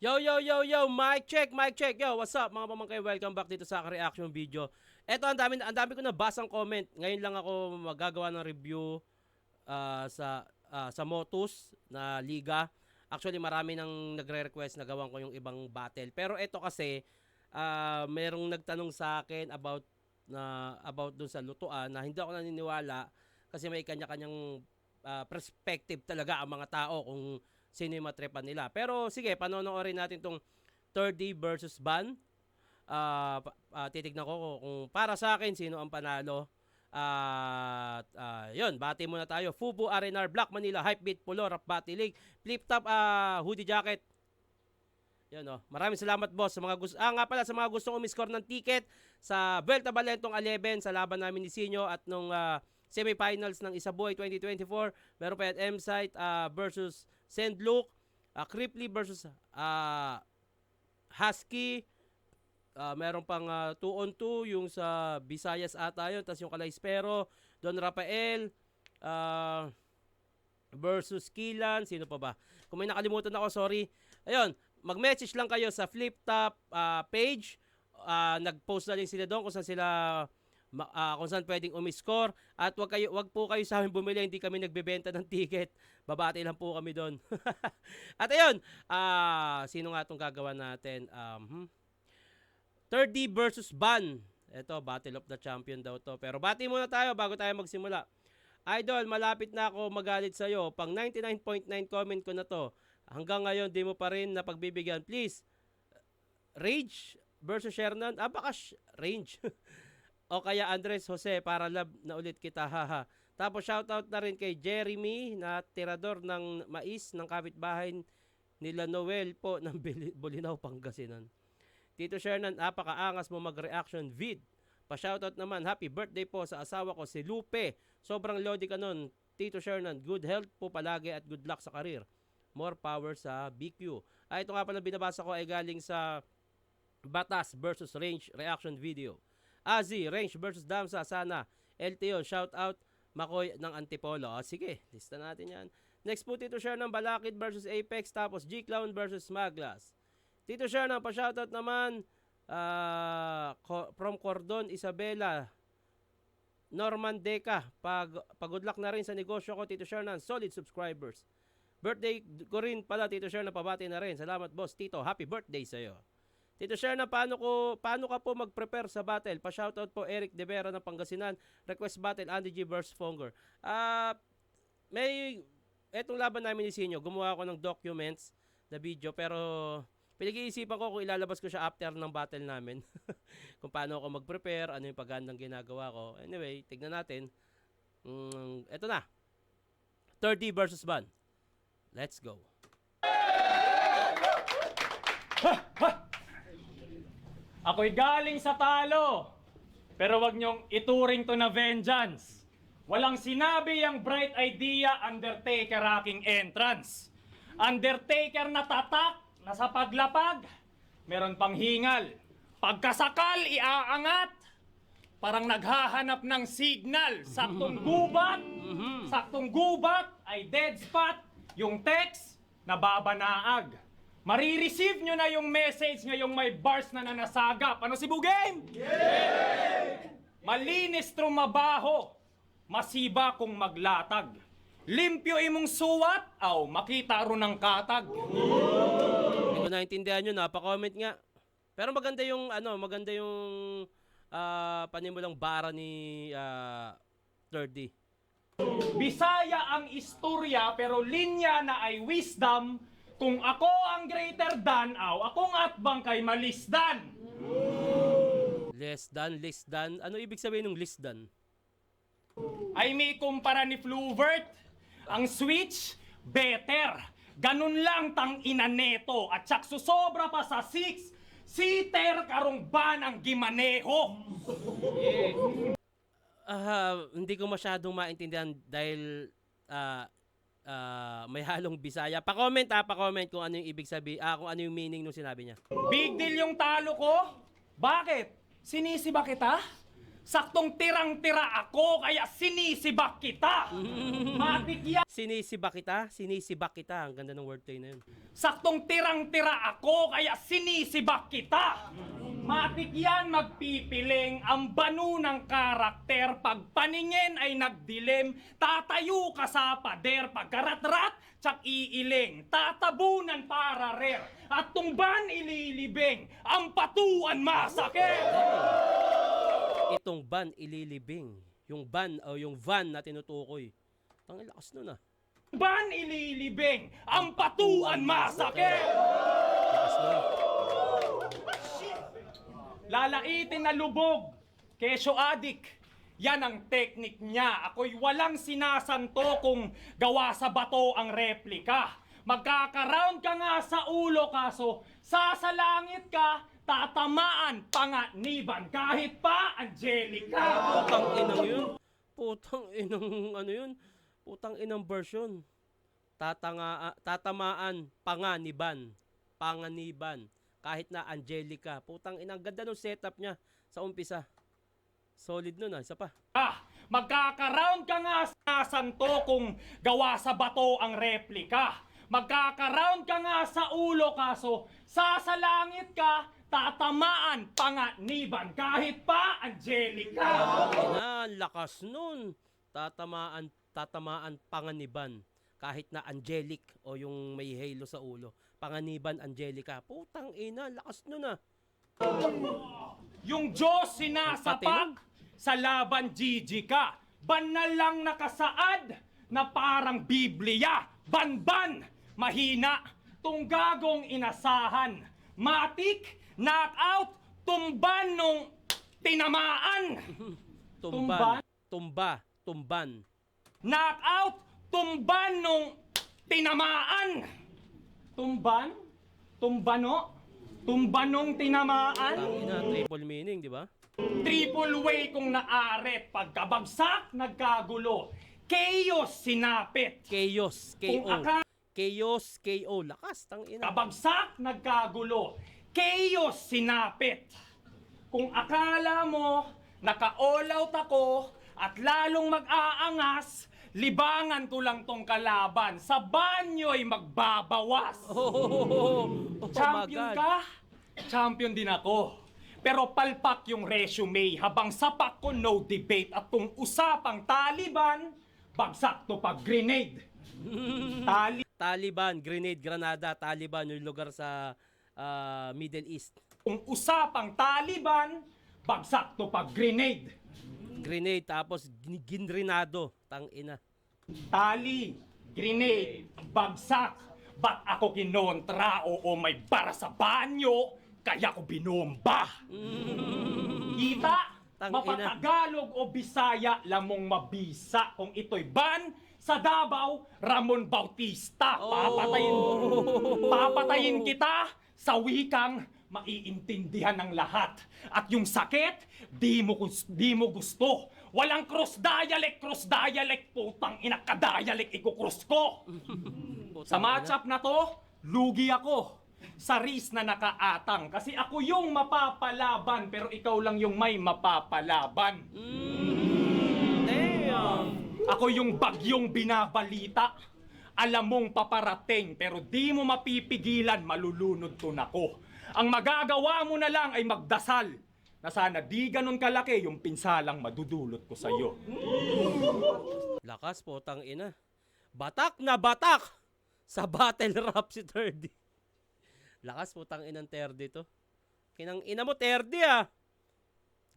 Yo, yo, yo, yo, mic check, mic check. Yo, what's up mga pamangkay? Welcome back dito sa reaction video. Eto, ang dami ko na basang comment. Ngayon lang ako magagawa ng review sa Motus na liga. Actually, marami nang nagre-request na gawan ko yung ibang battle. Pero eto kasi, merong nagtanong sa akin about dun sa lutuan na hindi ako naniniwala kasi may kanya-kanyang perspective talaga ang mga tao kung sino yung matrepan nila. Pero sige, panonoorin natin tong 30 versus Ban. Titignan ko kung para sa akin sino ang panalo. Yun, bati muna tayo. Fubu, RNR, Black Manila, Hypebeat, Pulo, Rap Battle League, Flip Top, Hoodie Jacket. Yan oh. Maraming salamat boss sa mga gusto. Nga pala sa mga gustong umiscore ng ticket sa Vuelta Balentong 11 sa laban namin ni Sinyo at nung semifinals ng Isabuhay 2024. Meron pa yan M-Site versus Send Luke, Cripply versus Husky. Meron pang 2 on 2 yung sa Visayas ata yun. Tapos yung Calaispero, Don Rafael versus Kilan. Sino pa ba? Kung may nakalimutan ako, sorry. Ayun, mag-message lang kayo sa Flip Top page. Nag-post na rin sila doon kung saan sila kung saan pwedeng umiscore. At wag po kayo sa amin bumili, hindi kami nagbebenta ng ticket. Babati lang po kami doon. At ayun, sino nga itong gagawa natin? 30 versus Ban. Ito, Battle of the Champion daw to. Pero bati muna tayo bago tayo magsimula. Idol, malapit na ako magalit sa'yo. Pang 99.9 comment ko na to. Hanggang ngayon, di mo pa rin napagbibigyan. Please, Rage versus Shernan. Baka Range. O kaya Andres Jose, para love na ulit kita, haha. Tapos shoutout na rin kay Jeremy na tirador ng mais ng kapitbahay nila Noel po ng Bulinaw, Pangasinan. Tito Shernan, napakaangas mo mag-reaction vid. Pa-shoutout naman, happy birthday po sa asawa ko si Lupe. Sobrang lodi ka nun. Tito Shernan, good health po palagi at good luck sa karir. More power sa BQ. Ito nga pala binabasa ko ay galing sa Batas versus Range reaction video. Azi, Range versus Damsa, sana. LTO, shout out, Makoy ng Antipolo. Sige, lista natin yan. Next po, Tito Shernan, Balakid versus Apex, tapos G-Clown versus Smaglas. Tito Shernan, pa-shoutout naman, from Cordon, Isabela, Norman Deca, pag-good luck na rin sa negosyo ko, Tito Shernan, solid subscribers. Birthday ko rin pala, Tito Shernan, pabati na rin. Salamat, boss. Tito, happy birthday sa'yo. Tito Shernan, paano ka po mag-prepare sa battle? Pa-shoutout po Eric De Vera ng Pangasinan. Request battle, Andy G versus Fonger. Etong laban namin ni Sinyo, gumawa ako ng documents na video, pero pinag-iisipan ko kung ilalabas ko siya after ng battle namin. Kung paano ako mag-prepare, ano yung paghandang ginagawa ko. Anyway, tignan natin. Eto na. 30 versus Ban. Let's go. Ako'y galing sa talo, pero wag niyong ituring to na vengeance. Walang sinabi ang bright idea, Undertaker aking entrance. Undertaker na tatak, na sa paglapag, meron pang hingal. Pagkasakal, iaangat, parang naghahanap ng signal. Saktong gubat ay dead spot, yung text, nababanaag. Marireceive nyo na yung message ngayong may bars na nanasagap. Ano si Bugame? Yeah! Malinis trumabaho, masiba kung maglatag. Limpyo imong suwat, makita ro ng katag. Hindi ko naintindihan yun, napaka-comment nga. Pero maganda yung panimulang bara ni 30. Bisaya ang istorya pero linya na ay wisdom. Kung ako ang greater than, akong atbang kay malisdan. Less than. Ano ibig sabihin ng less than? Ay may kumpara ni Fluvert. Ang switch, better. Ganun lang tang ina neto. At sak susobra pa sa 6-seater karong ban ang gimaneho. Hindi ko masyadong maintindihan dahil may halong Bisaya. Pa-comment kung ano yung ibig sabihin, kung ano yung meaning nung sinabi niya. Big deal yung talo ko? Bakit? Sinisi ba kita? Saktong tirang-tira ako, kaya sinisibak kita. Matik yan. Sinisibak kita? Sinisibak kita. Ang ganda ng wordplay na yun. Saktong tirang-tira ako, kaya sinisibak kita. Matik yan magpipiling ang banu ng karakter. Pag paningin ay nagdilim, tatayo ka sa pader. Pagkarat-rat, tsak iiling, tatabunan para rare. At tungban ililibing, ang patuan masakit. Itong ban ililibing. Yung ban o yung van na tinutukoy. Ang lakas nun ah. Ban ililibing, ang patuan masakit. Lakas nun. Lalaitin na lubog, kesyo adik. Yan ang teknik niya. Ako'y walang sinasanto kung gawa sa bato ang replika. Magkakaround ka nga sa ulo kaso sasalangit ka, tatamaan panganiban kahit pa Angelica. Putang inang yun. Putang inang ano yun. Putang inang version. Tatamaan panganiban. Panganiban. Kahit na Angelica. Putang inang ganda ng setup niya sa umpisa. Solid nun ah. Isa pa. Magkakaround ka nga sa santo kung gawa sa bato ang replika. Magkakaround ka nga sa ulo kaso sasalangit ka, tatamaan panganiban kahit pa Angelica. Ang lakas nun. Tatamaan panganiban. Kahit na angelic o yung may halo sa ulo. Panganiban Angelica. Putang ina, lakas nun ah. Yung Diyos sinasapak sa laban Gigi ka. Banal lang nakasaad na parang Biblia. Banban, mahina, tunggagong inasahan. Matik, knockout, tumban nung tinamaan. Tumban. Knockout, tumban nung tinamaan. Tumbanong tinamaan. Tangina, triple meaning, di ba? Triple way kung naaret. Pagkabagsak, nagkagulo. Chaos, sinapit. Chaos, Kung KO. Chaos, KO. Lakas, tangina. Kabagsak, nagkagulo. Chaos, sinapit. Kung akala mo, naka-all out ako, at lalong mag-aangas, libangan ko lang tong kalaban. Sa banyo'y magbabawas. Champion ka? Champion din ako. Pero palpak yung resume habang sapak ko no debate at kung usapang Taliban, bagsak to pag grenade. Taliban, grenade, granada, Taliban, yung lugar sa Middle East. Kung usapang Taliban, bagsak to pag grenade. Grenade, tapos ginrinado. Tangina. Tali, grenade, bagsak. Ba't ako kinontra? Oo, may bara sa banyo, kaya ko binomba. Kita? Tangina. Mapatagalog o Bisaya, lamong mabisa. Kung ito'y ban, sa Davao, Ramon Bautista. Papatayin kita sa wikang maiintindihan ng lahat. At yung sakit, di mo gusto. Walang cross dialect, putang ina ka dialect, iko-cross ko. Sa matchup na to, lugi ako. Sa race na nakaatang. Kasi ako yung mapapalaban, pero ikaw lang yung may mapapalaban. Damn. Ako yung bagyong binabalita. Alam mong paparating, pero di mo mapipigilan, malulunod to nako. Ang magagawa mo na lang ay magdasal na sana di ganun kalaki yung pinsalang madudulot ko sa'yo. Lakas po, tang ina. Batak na batak sa battle rap si Terdy. Lakas po, tang inang Terdy to. Kinang ina mo, Terdy ah.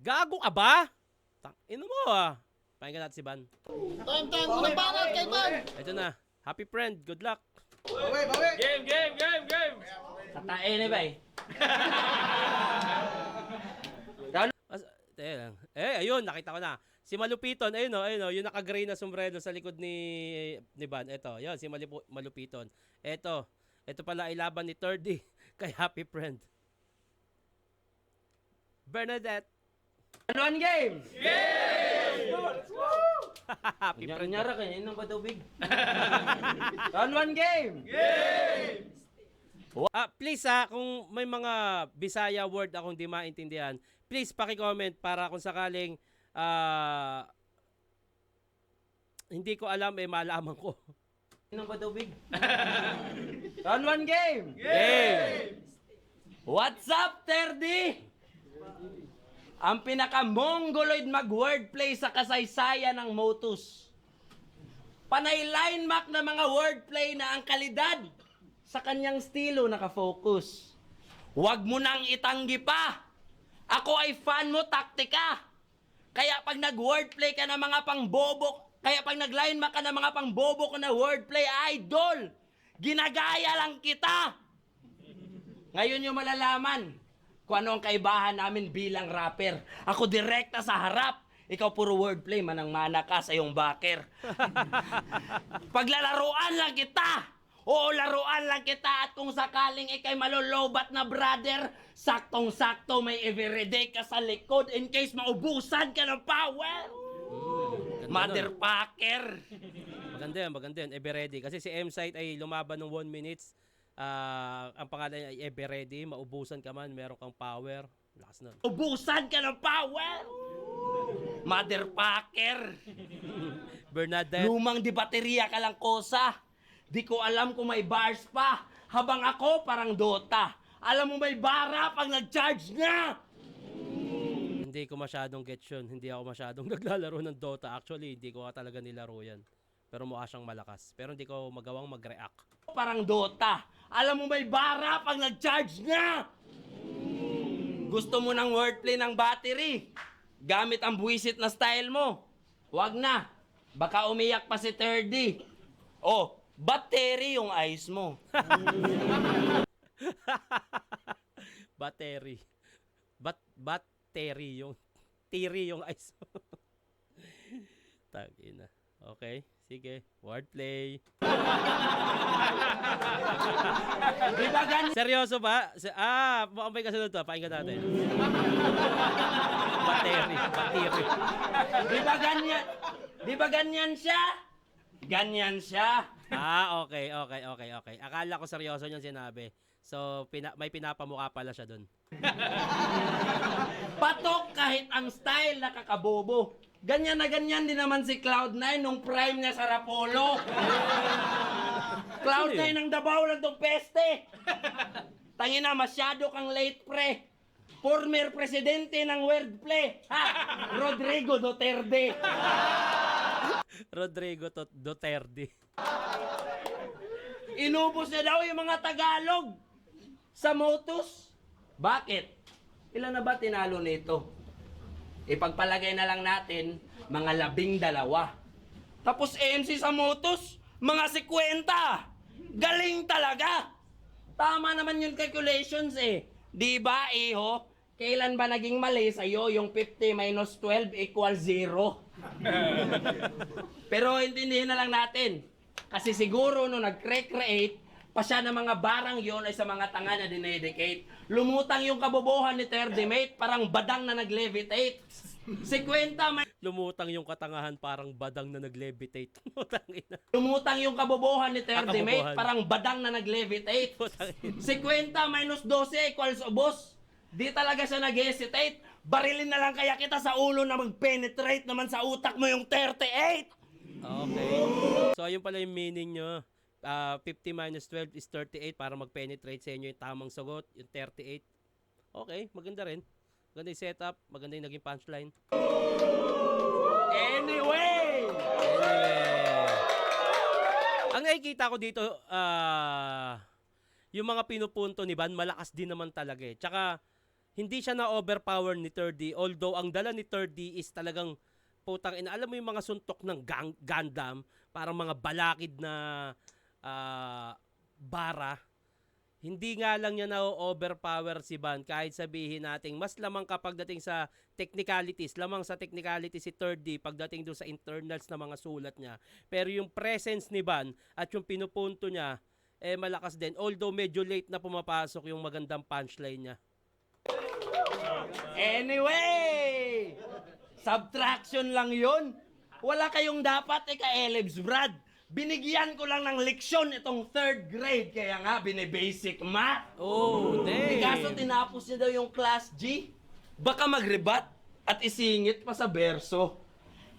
Gago ka ba? Tang ina mo ah. Pakinggan natin si Ban. Time, unang banat kay Ban! Ito na. Happy friend, good luck. Game! Tatain na ba eh? Lang. Ayun, nakita ko na. Si Malupiton, ayun o, yung naka-gray na sombrero sa likod ni Ban. Ito, yun, si Malupiton. Ito pala ay laban ni Terdy kay Happy Friend. Bernadette. One game! Happy Friend. Nyara ka, yun ang patubig. One game! Please kung may mga Bisaya word akong di maintindihan, please paki-comment para kung sakaling hindi ko alam, malaman ko. Sino ba daw, Big? Round 1 game! Game! What's up, Terdy? Ang pinaka-mongoloid mag-wordplay sa kasaysayan ng Motus. Panay line map na mga wordplay na ang kalidad sa kanyang estilo nakafocus. Huwag mo nang itanggi pa. Ako ay fan mo taktika. Kaya pag nag-wordplay ka ng mga pangbobo, kaya pag nag-line map ka ng mga pangbobo ko na wordplay, idol, ginagaya lang kita. Ngayon yung malalaman kung ano ang kaibahan namin bilang rapper. Ako direkta sa harap. Ikaw puro wordplay, manang-mana ka sa iyong backer. Paglalaruan lang kita. Oo, laruan lang kita. At kung sakaling ikay malolobat na brother, saktong-sakto may everyday ka sa likod in case maubusan ka ng power. Motherfucker. Maganda yan. Ever ready. Kasi si M-Site ay lumaban ng 1 minutes. Ang pangalan ay Ever Ready. Maubusan ka man, meron kang power. Lakas nun. Ubusan ka ng power. Motherfucker. Bernadette. Lumang di baterya ka lang kosa. Di ko alam kung may bars pa. Habang ako parang Dota. Alam mo may bara pag nag-charge na. Hindi ko masyadong get yun. Hindi ako masyadong naglalaro ng Dota. Actually, hindi ko talaga nilaro yan. Pero mukha siyang malakas. Pero hindi ko magawang mag-react. Parang Dota. Alam mo may bara pag nag-charge na. Gusto mo ng wordplay ng battery? Gamit ang buwisit na style mo. Huwag na. Baka umiyak pa si Terdy. Oh, battery yung eyes mo. Battery. Battery yung theory yung ice. Tagina. Okay, sige. Wordplay. Di ba ganyan? Seryoso ba? Mukhang may kasunod to. Pakinggan natin. Battery. Di ba ganyan? Di ba ganyan siya? Ganyan siya. Okay. Akala ko seryoso yung sinabi. So, may pinapamukha pala siya dun. Patok kahit ang style nakakabobo. Ganyan na ganyan din naman si Cloud9 nung prime niya sa Rapolo. Cloud9 ang Davao lang tong peste. Tangina, masyado kang late pre. Former presidente ng wordplay. Ha? Rodrigo Duterte. Rodrigo Duterte. Inubos na daw yung mga Tagalog sa Motus. Bakit? Ilan na ba tinalo nito? Ipagpalagay na lang natin, mga 12. Tapos AMC sa Motus, mga 50. Galing talaga. Tama naman yung calculations eh. Di ba, iho? Kailan ba naging mali sa'yo yung 50 minus 12 equals 0? Pero intindihin na lang natin. Kasi siguro nung nag-recreate, pa siya ng mga barang yon ay sa mga tanga na dinedicate. Lumutang yung kabobohan ni Terdimate, parang badang na nag-levitate. 50 may... Lumutang yung katangahan parang badang na nag-levitate. Putangina. Lumutang yung kabobohan ni Terdimate, Kabobohan. parang badang na nag-levitate. 50 minus 12 equals ubos. Di talaga siya nag-hesitate. Barilin na lang kaya kita sa ulo na mag-penetrate naman sa utak mo yung 38. Okay. So, ayun pala yung meaning nyo. 50 minus 12 is 38 para mag-penetrate sa inyo yung tamang sagot, yung 38. Okay, maganda rin. Maganda yung setup, maganda yung naging punchline. Anyway! Ang nakikita ko dito, yung mga pinupunto ni Van, malakas din naman talaga eh. Tsaka, hindi siya na-overpower ni 3D. Although, ang dala ni 3D is talagang putang ina. Alam mo yung mga suntok ng Gundam, parang mga balakid na bara. Hindi nga lang niya na-overpower si Van kahit sabihin nating mas lamang kapag dating sa technicalities, lamang sa technicalities si 3D pagdating doon sa internals na mga sulat niya. Pero yung presence ni Van at yung pinupunto niya, malakas din. Although medyo late na pumapasok yung magandang punchline niya. Anyway! Subtraction lang yun. Wala kayong dapat ka-elebs, Brad. Binigyan ko lang ng leksyon itong 3rd grade, kaya nga bine-basic math. Oh, damn. Kaso tinapos niya daw yung class G. Baka mag-rebat. at isingit pa sa berso.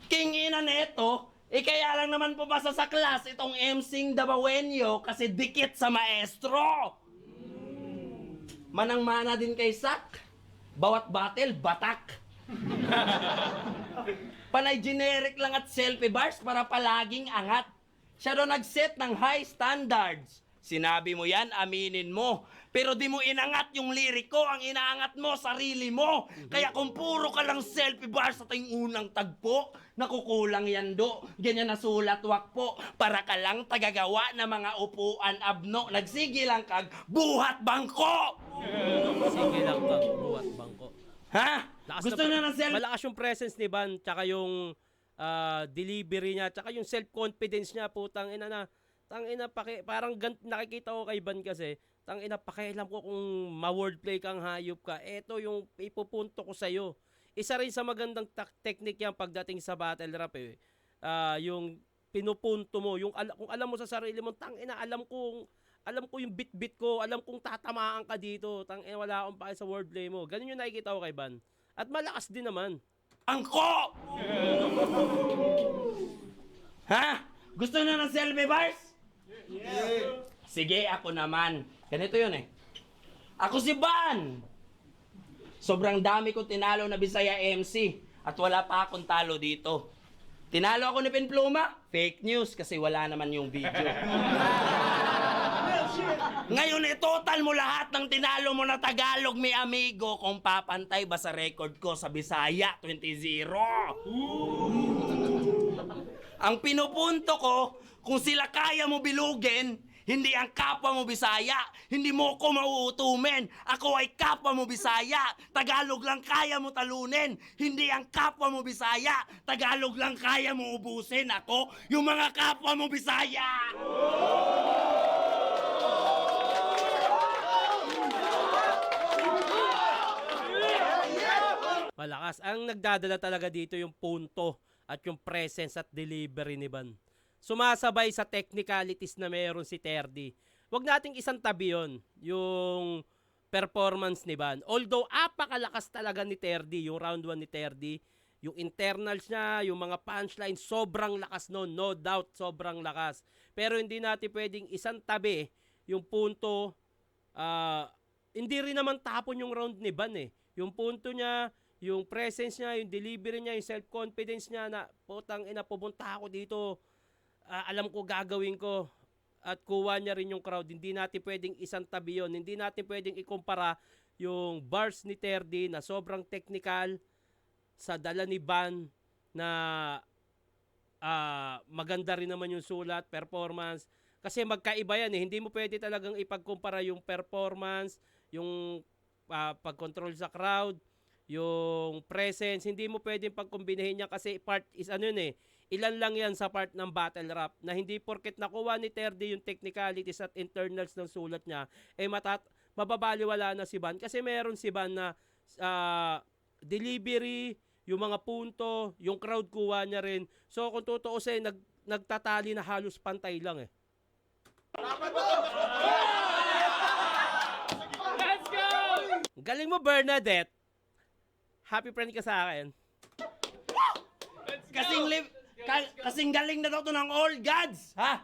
King ina neto, kaya lang naman pumasa sa class itong MCing Dabawenyo kasi dikit sa maestro. Manang-mana din kay Sak, bawat battle, batak. Panay generic lang at selfie bars para palaging angat. Siya daw nag-set ng high standards. Sinabi mo yan, aminin mo. Pero di mo inangat yung liriko, ang inaangat mo, sarili mo. Kaya kung puro ka lang selfie bars sa ting unang tagpo, nakukulang yan do. Ganyan na sulat wakpo. Para ka lang tagagawa ng mga upuan abno. Nagsigi lang kag buhat bangko. Sige lang ka, buhat bangko. Ha? Lakas Gusto na ng selfie? Malakas yung presence ni Van, tsaka yung delivery niya, tsaka yung self-confidence niya, putang ina na. Tangina, parang nakikita ko kay Van kasi, tangina, pakialam ko kung ma-wordplay kang hayop ka. Eto yung ipupunto ko sa'yo. Isa rin sa magandang technique yan pagdating sa battle rap eh. Yung pinupunto mo, yung kung alam mo sa sarili mo, tangina, alam ko yung bit-bit ko, alam kong tatamaan ka dito. Tangina, wala akong pake sa wordplay mo. Ganun yung nakikita ko kay Van. At malakas din naman. Angko! Ha? Gusto na ng selfie bars? Yeah. Sige, ako naman. Ganito yun eh. Ako si Van. Sobrang dami kong tinalo na Bisaya MC at wala pa akong talo dito. Tinalo ako ni Pinpluma? Fake news kasi wala naman yung video. Ngayon total mo lahat ng tinalo mo na Tagalog, mi amigo, kung papantay ba sa record ko sa Bisaya 20-0. Ang pinupunto ko, kung sila kaya mo bilugin, hindi ang kapwa mo Bisaya, hindi mo ko mauutumin. Ako ay kapwa mo Bisaya, Tagalog lang kaya mo talunin. Hindi ang kapwa mo Bisaya, Tagalog lang kaya mo ubusin. Ako, yung mga kapwa mo Bisaya! Malakas. Ang nagdadala talaga dito yung punto at yung presence at delivery ni Van. Sumasabay sa technicalities na meron si Terdy. Huwag nating isang tabi yun, yung performance ni Van. Although, apakalakas talaga ni Terdy, yung round 1 ni Terdy. Yung internals niya, yung mga punchlines, sobrang lakas nun. No doubt, sobrang lakas. Pero hindi natin pwedeng isang tabi yung punto. Hindi rin naman tapon yung round ni Van eh. Yung punto niya, yung presence niya, yung delivery niya, yung self-confidence niya na putang ina, pupunta ako dito. Alam ko gagawin ko. At kuha niya rin yung crowd. Hindi natin pwedeng isang tabi yun. Hindi natin pwedeng ikumpara yung bars ni Terdy na sobrang technical sa dala ni Van na maganda rin naman yung sulat, performance. Kasi magkaiba yan eh. Hindi mo pwede talagang ipagkumpara yung performance, yung pag-control sa crowd, yung presence. Hindi mo pwedeng pagkumbinahin niya kasi part is ano yun eh. Ilan lang yan sa part ng battle rap na hindi porket nakuha ni Terdy yung technicalities at internals ng sulat niya, eh mababaliwala na si Van. Kasi meron si Van na delivery, yung mga punto, yung crowd kuha niya rin. So kung tutuusin, nagtatali na halos pantay lang eh. Let's go! Galing mo, Bernadette. Happy friend ka sa akin. Kasing galing na daw to ng all gods, ha?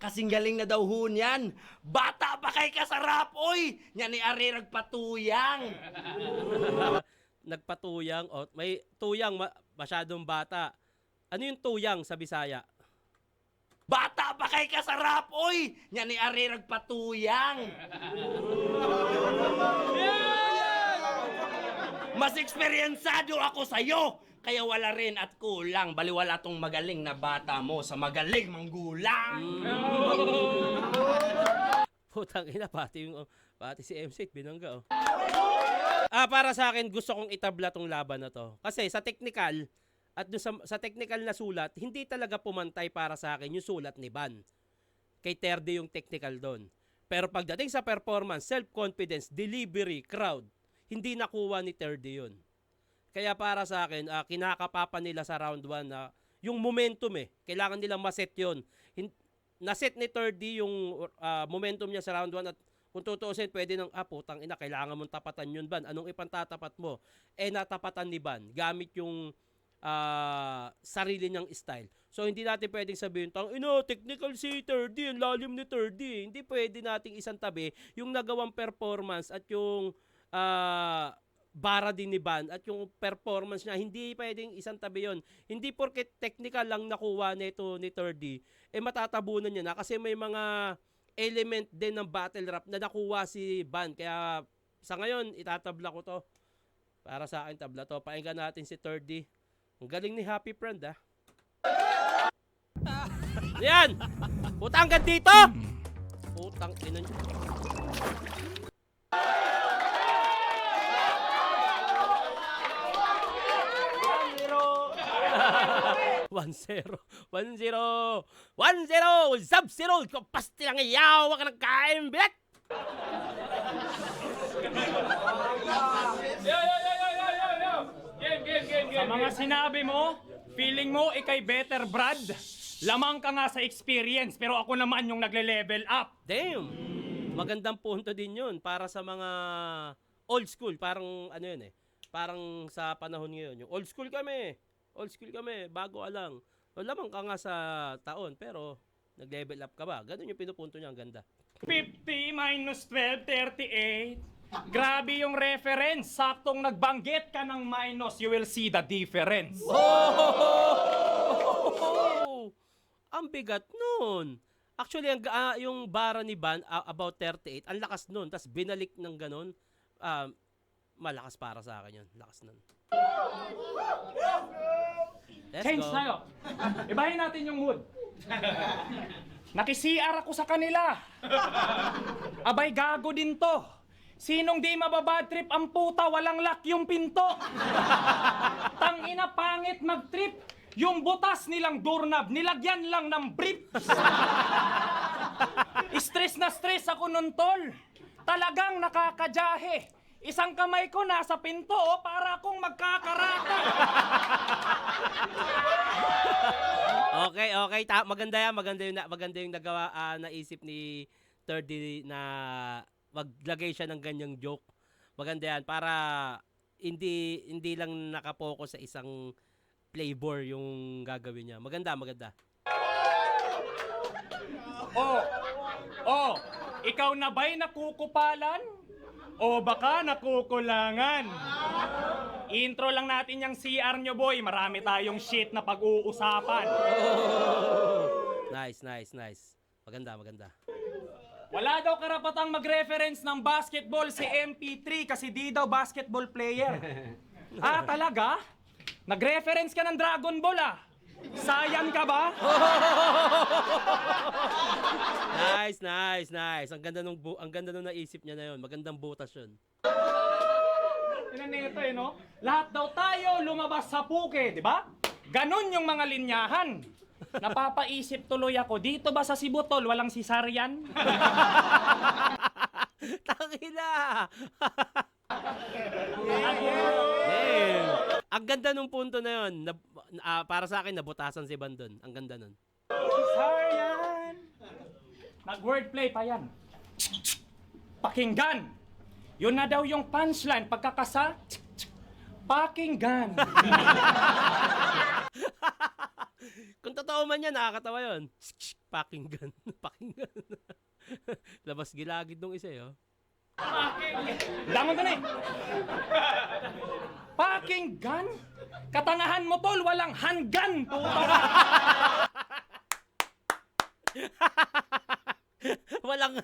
Kasing galing na daw ho niyan. Bata pa kay kasarap, oy! Nya ni Ari nagpatuyang. Nagpatuyang. O, may tuyang, masyadong bata. Ano yung tuyang sa Bisaya? Bata pa kay kasarap, oy! Nya ni Ari nagpatuyang. Mas eksperyensado ako sa'yo. Kaya wala rin at kulang. Baliwala tong magaling na bata mo sa magaling manggulang. Putang ina, pati si MC binangga oh. Para sa akin, gusto kong itabla tong laban na to. Kasi sa technical, at sa technical na sulat, hindi talaga pumantay para sa akin yung sulat ni Van. Kay Terdy yung technical doon. Pero pagdating sa performance, self-confidence, delivery, crowd, hindi nakuha ni Terdy yun. Kaya para sa akin, kinakapapa nila sa round 1 na yung momentum eh. Kailangan nilang maset yun. Naset ni Terdy yung momentum niya sa round 1 at Kung tutuusin, pwede nang, putang ina, kailangan mong tapatan yun, Ban. Anong ipantatapat mo? Natapatan ni Ban gamit yung sarili niyang style. So, hindi natin pwedeng sabihin, technical si 30, ang lalim ni 30. Hindi pwede nating isang tabi yung nagawang performance at yung bara din ni Ban at yung performance niya, hindi pwedeng isang tabi yon. Hindi porket technical lang nakuha nito ni 30, matatabunan niya na kasi may mga element din ng battle rap na nakuha si Ban. Kaya sa ngayon, itatabla ko to. Para sa akin, tabla to. Painggan natin si 30. Ang galing ni Happy Friend, Yan! Putang hanggang dito! Putang ina niyo. 1-0. 1-0. 1-0. Sub-0. Kapasti lang iyaw. Wag ka nagkain, bilet! Yo! Game! Sa mga sinabi mo, feeling mo ikay better Brad. Lamang ka nga sa experience, pero ako naman yung nagle-level up. Damn! Magandang punto din yun para sa mga old school. Parang ano yun parang sa panahon ngayon. Yung old school kami, bago alang. Lamang ka nga sa taon, pero nag-level up ka ba? Ganun yung pinupunto niya, ang ganda. 50 minus 12, 38. Grabe yung reference. Saktong nagbanggit ka ng minus, you will see the difference. Ang bigat nun. Actually, yung bara ni Ban, about 38, ang lakas nun. Tapos binalik ng ganun. Malakas para sa akin yun. Lakas nun. Let's Change go. tayo. Ibahin natin yung mood. Naki-CR ako sa kanila. Abay, gago din to. Sinong di mababad trip ang puta, walang lock yung pinto. Tangina, pangit mag-trip. Yung butas nilang doorknob, nilagyan lang ng brief. Stress na stress ako nun, tol. Talagang nakakajahe. Isang kamay ko nasa pinto, para akong magkakarata. Okay. Maganda yung nagawa, naisip ni 30 na maglagay siya ng ganyang joke. Maganda yan para hindi lang nakapokus sa isang flavor yung gagawin niya. Maganda. Ikaw na ba'y nakukupalan? O baka nakukulangan? Intro lang natin yung CR nyo, boy. Marami tayong shit na pag-uusapan. Nice. Maganda. Wala daw karapatang mag-reference ng basketball si MP3 kasi di daw basketball player. Talaga? Nag-reference ka ng Dragon Ball, Sayan ka ba? Nice. Ang ganda nung naisip niya na yun. Magandang butas yun. Ilan nito no? Lahat daw tayo lumabas sa puke, di ba? Ganon yung mga linyahan. Napapaisip tuloy ako, dito ba sa Sibutol walang sisaryan? Tangina! Damn. Ang ganda nung punto na yun. Para sa akin, nabutasan si Bandon. Ang ganda nun. Sisaryan! Nag-wordplay pa yan. Pakinggan! Yun na daw yung punchline. Pagkakasa, pakinggan. Kung totoo man yan, nakakatawa yun. Pakinggan. Labas gilagid nung isa Dangon to na Pakinggan? Katangahan mo, tol, walang hanggan. Puta. Walang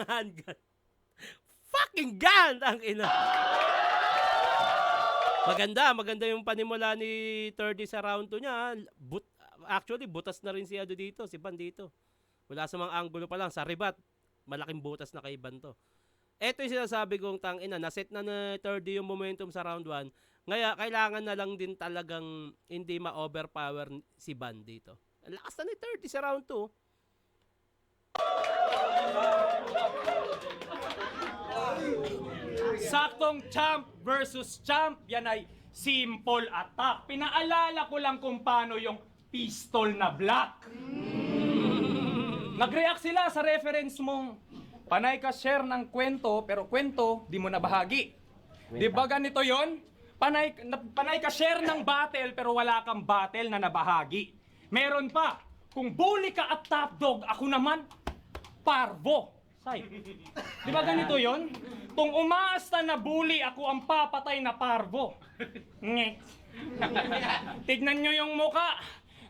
hanggan. Fucking gun! Ang ina. Maganda yung panimula ni 30 sa round 2 niya. Actually, butas na rin si Ban dito. Wala sa mga angulo pa lang. Sa ribat, malaking butas na kay Ban to. Ito yung sinasabi kong tangina. Naset na 30 yung momentum sa round 1. Ngayon, kailangan na lang din talagang hindi ma-overpower si Ban dito. Ang lakas na ni 30 sa round 2. Saktong champ versus champ, yan ay simple attack. Pinaalala ko lang kung paano yung pistol na black. Nag-react sila sa reference mong Panay ka share ng kwento, pero kwento, di mo nabahagi. Di ba ganito yon? Panay ka share ng battle, pero wala kang battle na nabahagi. Meron pa, kung bully ka at top dog, ako naman, parvo. Say. Di ba ganito yon? Kung umaasta na bully, ako ang papatay na parvo. Nge. Tignan nyo yung muka.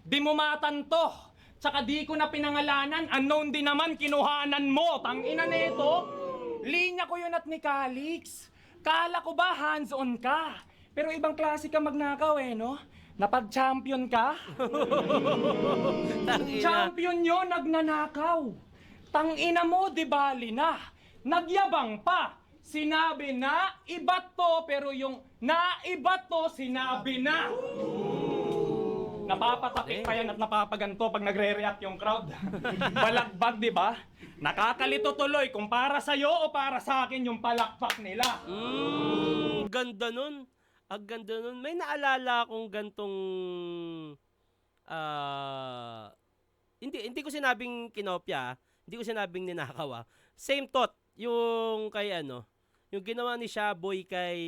Di mo matanto. Tsaka di ko na pinangalanan. Unknown din naman, kinuhanan mo. Tangina nito. Linya ko yun at ni Calix. Kala ko ba hands-on ka? Pero ibang klase ka magnakaw no? Napag-champion ka? Tangina. Champion yun, nagnanakaw. Tangina mo, di bali na. Nagyabang pa. Sinabi na, iba to, pero yung naiba to, sinabi na. Napapatakik pa yan at napapaganto pag nagre-react yung crowd. Balagbag, di ba? Nakakalito tuloy kung para sa'yo o para sa akin yung palakpak nila. Ganda nun. Ang ganda nun. May naalala akong gantong hindi ko sinabing kinopya, hindi ko sinabing ninakaw. Same thought yung kay yung ginawa ni Shaboy kay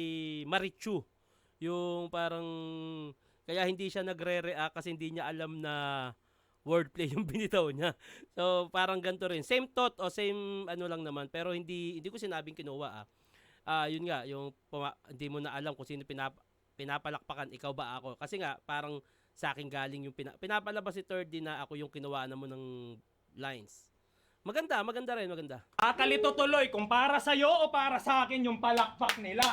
Marichu. Yung parang kaya hindi siya nagre-react kasi hindi niya alam na wordplay yung binitaw niya. So parang ganito rin. Same thought o same lang naman pero hindi ko sinabing kinuha. Yun nga, yung hindi mo na alam kung sino pinapalakpakan, ikaw ba ako. Kasi nga, parang sa akin galing yung pinapalabas si Third D na ako yung kinuha mo ng lines. Maganda rin, maganda. Nakakalito tuloy kung para sa'yo o para sa akin yung palakpak nila.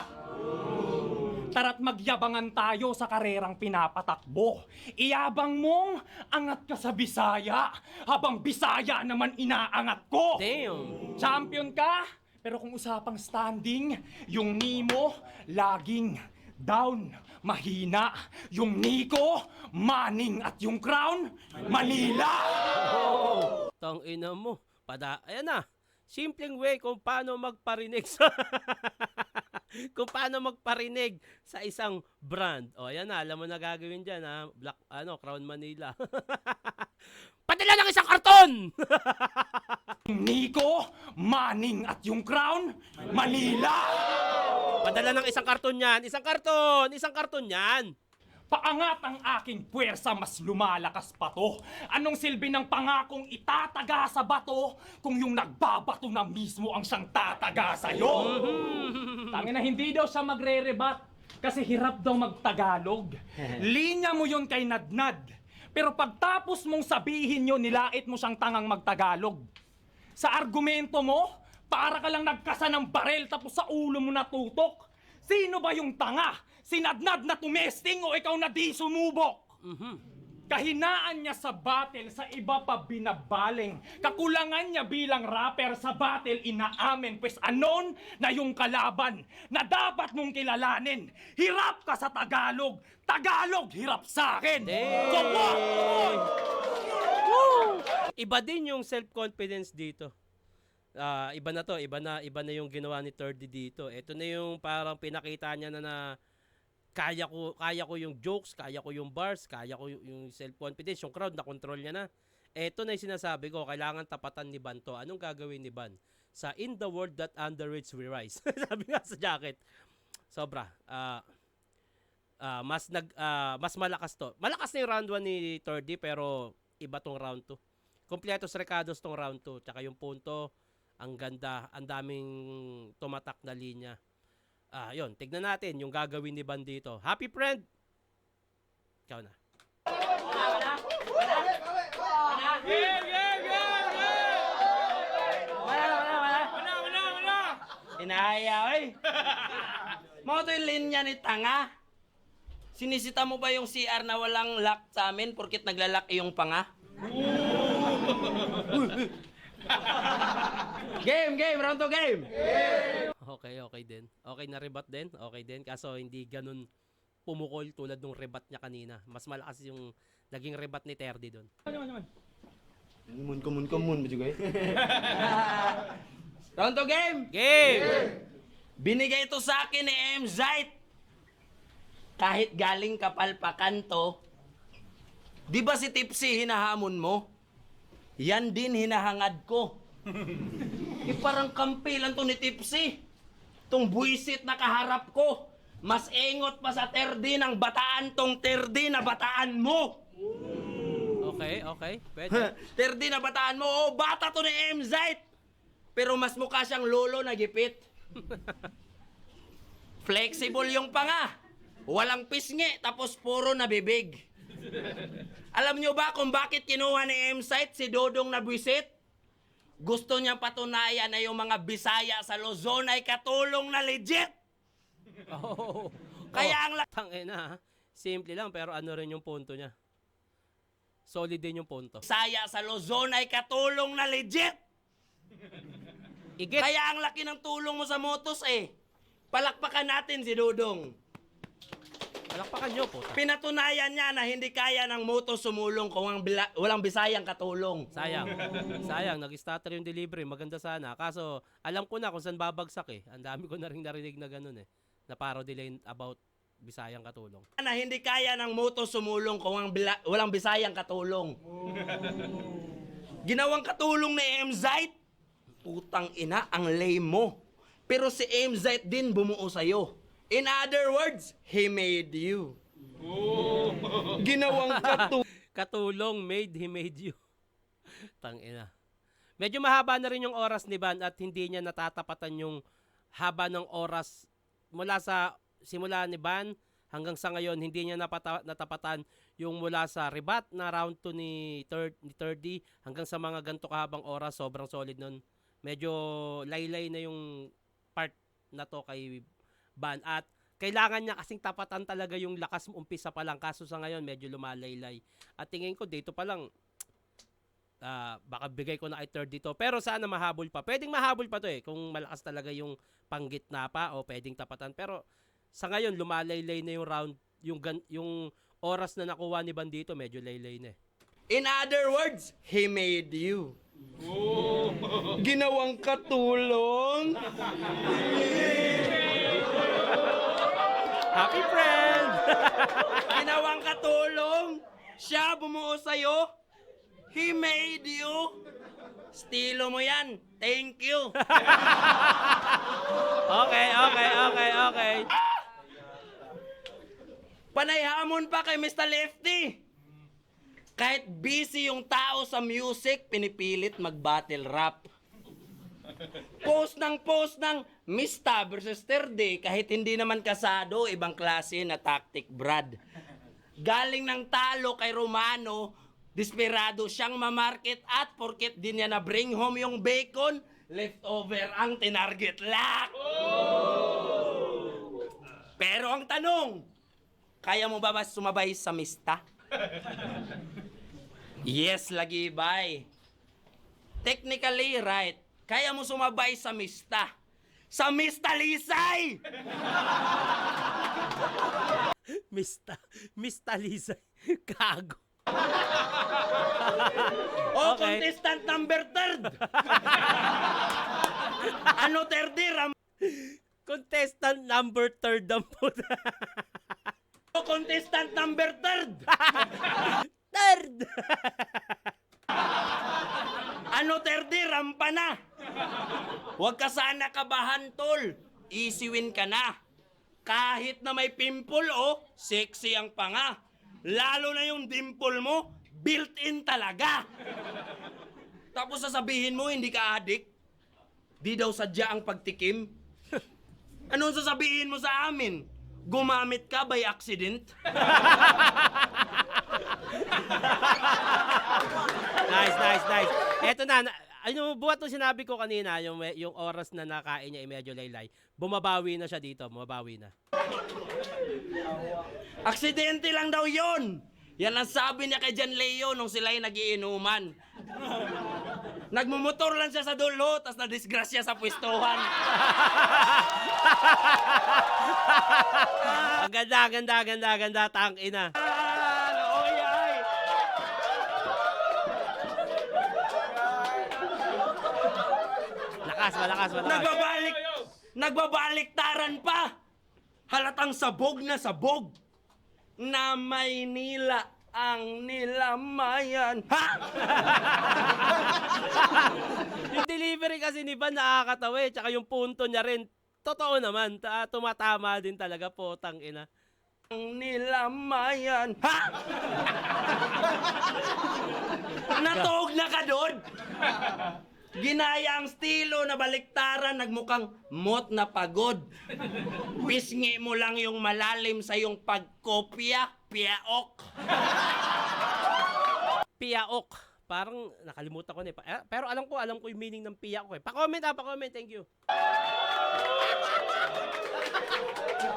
Tara't magyabangan tayo sa karerang pinapatakbo. Iyabang mong angat ka sa Bisaya, habang Bisaya naman inaangat ko. Damn! Champion ka, pero kung usapang standing, yung Nimo, laging down, mahina. Yung Nico, Manning at yung Crown, Manila! Tangina mo. Ayan na. Simpleng way kung paano magparinig sa kung paano magparinig sa isang brand. O, ayan na. Alam mo na gagawin dyan, ha? Crown Manila. Padala ng isang karton! Nico, Manning at yung Crown, Manila! Padala ng isang karton yan. Isang karton yan. Paangat ang aking puwersa, mas lumalakas pa to. Anong silbi ng pangakong itataga sa bato kung yung nagbabato na mismo ang siyang tataga sa'yo? Tangina, hindi daw siya magre-rebat kasi hirap daw magtagalog. Linya mo yun kay Nadnad. Pero pagtapos mong sabihin yun, nilait mo siyang tangang magtagalog. Sa argumento mo, para ka lang nagkasa ng barel tapos sa ulo mo natutok. Sino ba yung tanga? Si Nadnad na tumesting o ikaw na di sumubok? Kahinaan niya sa battle, sa iba pa binabaling. Kakulangan niya bilang rapper sa battle, inaamin. Pues unknown na yung kalaban na dapat mong kilalanin. Hirap ka sa Tagalog. Tagalog, hirap sa akin. Damn. So what? Iba din yung self-confidence dito. Iba na to, iba na yung ginawa ni Third D dito. Ito na yung parang pinakita niya na kaya ko yung jokes, kaya ko yung bars, kaya ko yung self-confidence, yung crowd na control niya na. Ito na yung sinasabi ko, kailangan tapatan ni Ban to. Anong gagawin ni Ban? Sa In the World That Underrates We Rise. Sabi nga sa jacket. Sobra. Mas malakas to. Malakas na yung round 1 ni Third D pero iba tong round 2. Kompletos recados tong round 2. Tsaka yung punto, ang ganda, ang daming tumatak na linya. Yun, tignan natin yung gagawin ni Ban dito. Happy friend! Ikaw na. Wala. Inaya, oy. Mo to yung linya ni tanga. Sinisita mo ba yung CR na walang lock sa amin porkit naglalak yung panga? Game, round 2 game. Okay din. Okay na rebat din. Okay din. Kaso hindi ganun pumukol tulad ng rebat niya kanina. Mas malakas yung naging rebat ni Terdy doon. Mun ba juga? Round 2 game. Game! Binigay ito sa akin ni M-Zite. Kahit galing kapalpakan to, di ba si Tipsy hinahamon mo? Yan din hinahangad ko. Parang kampi lang to ni Tipsy. Tong buisit na kaharap ko. Mas engot pa sa terdi ng bataan tong terdi na bataan mo. Okay. Pwede. Terdi na bataan mo. Oh, bata to ni Emzite. Pero mas mukha siyang lolo na gipit. Flexible yung panga. Walang pisngi, tapos puro nabibig. Alam nyo ba kung bakit kinuha ni Emzite si Dodong na buisit? Gusto niyang patunayan na yung mga Bisaya sa Luzon ay katulong na legit. Oh. Kaya ang Tangina, simple lang pero ano rin yung punto niya. Solid din yung punto. Bisaya sa Luzon ay katulong na legit. Igit. Kaya ang laki ng tulong mo sa motos eh. Palakpakan natin si Dodong. Palakpakan nyo, puta. Pinatunayan niya na hindi kaya ng motos sumulong kung walang Bisayang katulong. Sayang, nag-stutter yung delivery. Maganda sana. Kaso, alam ko na kung saan babagsak eh. Ang dami ko na rin narinig na ganun eh. Na parody line about Bisayang katulong. Na hindi kaya ng motos sumulong kung walang Bisayang katulong. Ginawang katulong ni Emzite. Putang ina, ang lame mo. Pero si Emzite din bumuo sa'yo. In other words, he made you. Ginawang Katulong, he made you. Tangina. Medyo mahaba na rin yung oras ni Van at hindi niya natatapatan yung haba ng oras mula sa simula ni Van hanggang sa ngayon. Hindi niya natapatan yung mula sa rebat na round 2 ni Thirdy hanggang sa mga ganito kahabang oras. Sobrang solid nun. Medyo laylay na yung part na to kay Van at kailangan niya kasing tapatan talaga yung lakas umpisa pa lang, kaso sa ngayon medyo lumalaylay at tingin ko dito pa lang baka bigay ko na kay third dito, pero sana mahabol pa, pwedeng mahabol pa to eh kung malakas talaga yung panggitna pa o pwedeng tapatan, pero sa ngayon lumalaylay na yung round, yung oras na nakuha ni Van dito medyo laylay na eh. In other words, he made you. Ginawang katulong. Happy friend! Ginawang katulong. Siya bumuo sa'yo. He made you. Estilo mo yan. Thank you. Okay. Panay hamon pa kay Mr. Lefty. Kahit busy yung tao sa music, pinipilit mag-battle rap. Post ng Mista versus Thirdy, kahit hindi naman kasado, ibang klase na tactic, Brad. Galing ng talo kay Romano, desperado siyang mamarket at porket din niya na bring home yung bacon, leftover ang tinarget lock. Pero ang tanong, kaya mo ba sumabay sa Mista? Yes, lagi bay. Technically, right. Kaya mo sumabay sa Mista. Sa Mista Lisay! Mista Lisa. Gago. O, Okay. contestant number 3. Ano 3? Contestant number 3 ang puta. O, contestant number 3. Third! Ano 3? Rampa na. Huwag ka sana kabahan, tol. Easy win ka na. Kahit na may pimple, sexy ang panga. Lalo na yung dimple mo, built-in talaga. Tapos sasabihin mo, hindi ka adik. Di daw sadya ang pagtikim. Anong sasabihin mo sa amin? Gumamit ka by accident? Nice. Eto na, buhat nung sinabi ko kanina, yung oras na nakain niya ay medyo laylay. Bumabawi na siya dito, bumabawi na. Aksidente lang daw yon. Yan ang sabi niya kay John Leo nung sila'y nagiinuman. Nagmumotor lang siya sa dulo, tas nadisgrasya sa pwestuhan. Ang ganda, tangina. Malakas. Nagbabaliktaran pa. Halatang sabog na sabog. Na Maynila ang nilamayan. Ha? Yung delivery kasi ni Van nakakatawa eh. Tsaka yung punto niya rin, totoo naman. Tumatama din talaga po, ina. Ang nilamayan. Ha? Natuog na ka doon? Ginaya ang estilo na baliktaran, nagmukhang mot na pagod. Pisngi mo lang yung malalim sa iyong pagkopya, piaok. Piaok. Parang nakalimutan ko na eh. Pero alam ko yung meaning ng piaok eh. Pa-comment, thank you.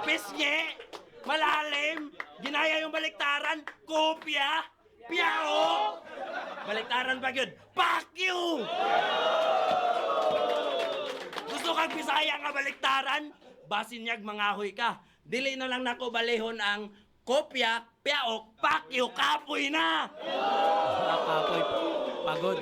Pisngi, malalim, ginaya yung baliktaran, kopya, piaok. Baliktaran pa yun, fuck you! Gusto kang Bisaya nga baliktaran? Basinyag mangahoy ka. Dili na lang nako balehon ang kopya, piaok, fuck you, kapoy na! Kapoy, pagod.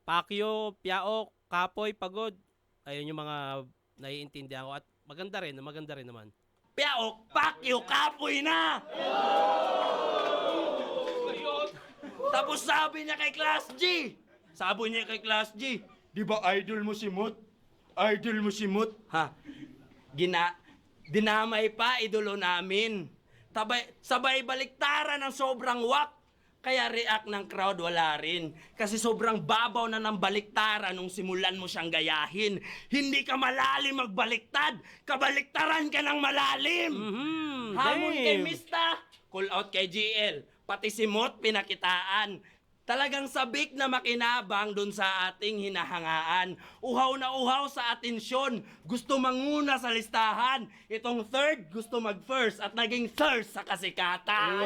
Pakyo, piaok, kapoy, pagod. Ayun yung mga naiintindihan ko. At maganda rin naman. Piaok, fuck you, kapoy na! Tapos sabi niya kay Class G. Di ba idol mo si Mut? Ha? Dinamay pa idolo namin. Sabay baliktaran ng sobrang wak. Kaya react ng crowd wala rin. Kasi sobrang babaw na ng baliktaran nung simulan mo siyang gayahin. Hindi ka malalim magbaliktad. Kabaliktaran ka ng malalim. Hamon kay Mista. Call out kay GL. Pati si Mot pinakitaan. Talagang sabik na makinabang dun sa ating hinahangaan. Uhaw na uhaw sa atensyon. Gusto manguna sa listahan. Itong third, gusto mag-first at naging thirst sa kasikatan.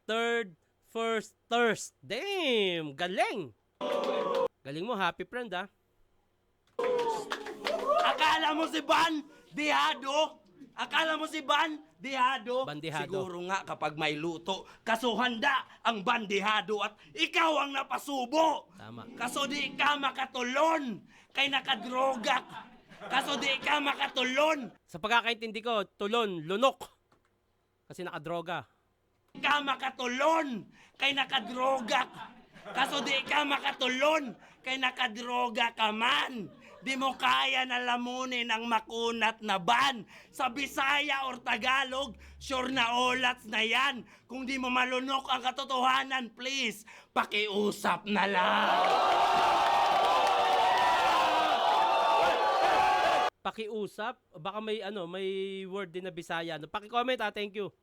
Third, first, thirst. Damn! Galing! Galing mo, happy friend ah. Akala mo si Ban, dihado? Bandihado? Siguro nga kapag may luto, kaso handa ang bandihado at ikaw ang napasubo. Tama. Kaso di ka makatulon, kay nakadroga. Sa pagkakaintindi ko, tulon, lunok. Kasi nakadroga. Ka makatulon, kay nakadroga. Kaso di ka makatulon, kay nakadroga ka man. Di mo kaya na lamunin ang makunat na ban. Sa Bisaya or Tagalog, sure na olats na yan. Kung di mo malunok ang katotohanan, please, pakiusap na lang. Pakiusap? Baka may word din na Bisaya. Paki-comment ah, thank you.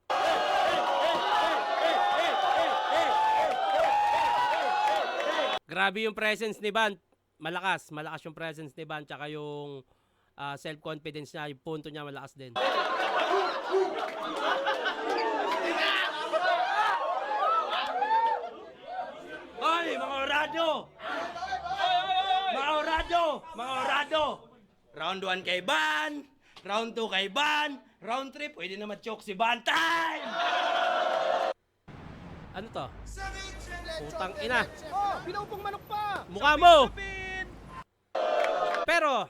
Grabe yung presence ni Van. Malakas yung presence ni Van, tsaka yung self-confidence niya, yung punto niya malakas din. Hoy, mga orado! Round 1 kay Van, round 2 kay Van, round 3 pwede na ma-choke si Van. Time! Ano to? Putang ina. Oh, pinupong manok pa! Mukha mo! Pero,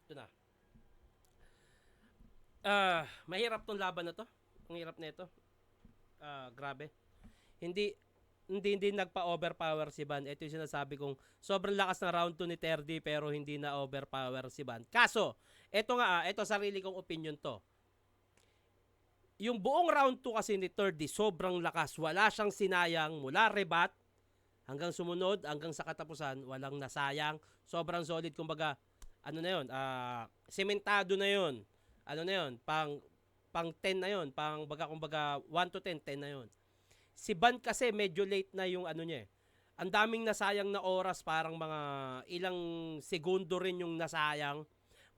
ito na. Mahirap tong laban na to. Ang hirap na ito. Grabe. Hindi nagpa-overpower si Van. Ito yung sinasabi kong sobrang lakas ng round 2 ni Terdy pero hindi na overpower si Van. Kaso, ito sarili kong opinion to. Yung buong round 2 kasi ni Terdy sobrang lakas. Wala siyang sinayang mula rebat hanggang sumunod, hanggang sa katapusan, walang nasayang. Sobrang solid, kumbaga, sementado na yun. Pang 10 na yun. Kumbaga, 1 to 10, 10 na yun. Si Van kasi medyo late na yung niya eh. Ang daming nasayang na oras, parang mga ilang segundo rin yung nasayang.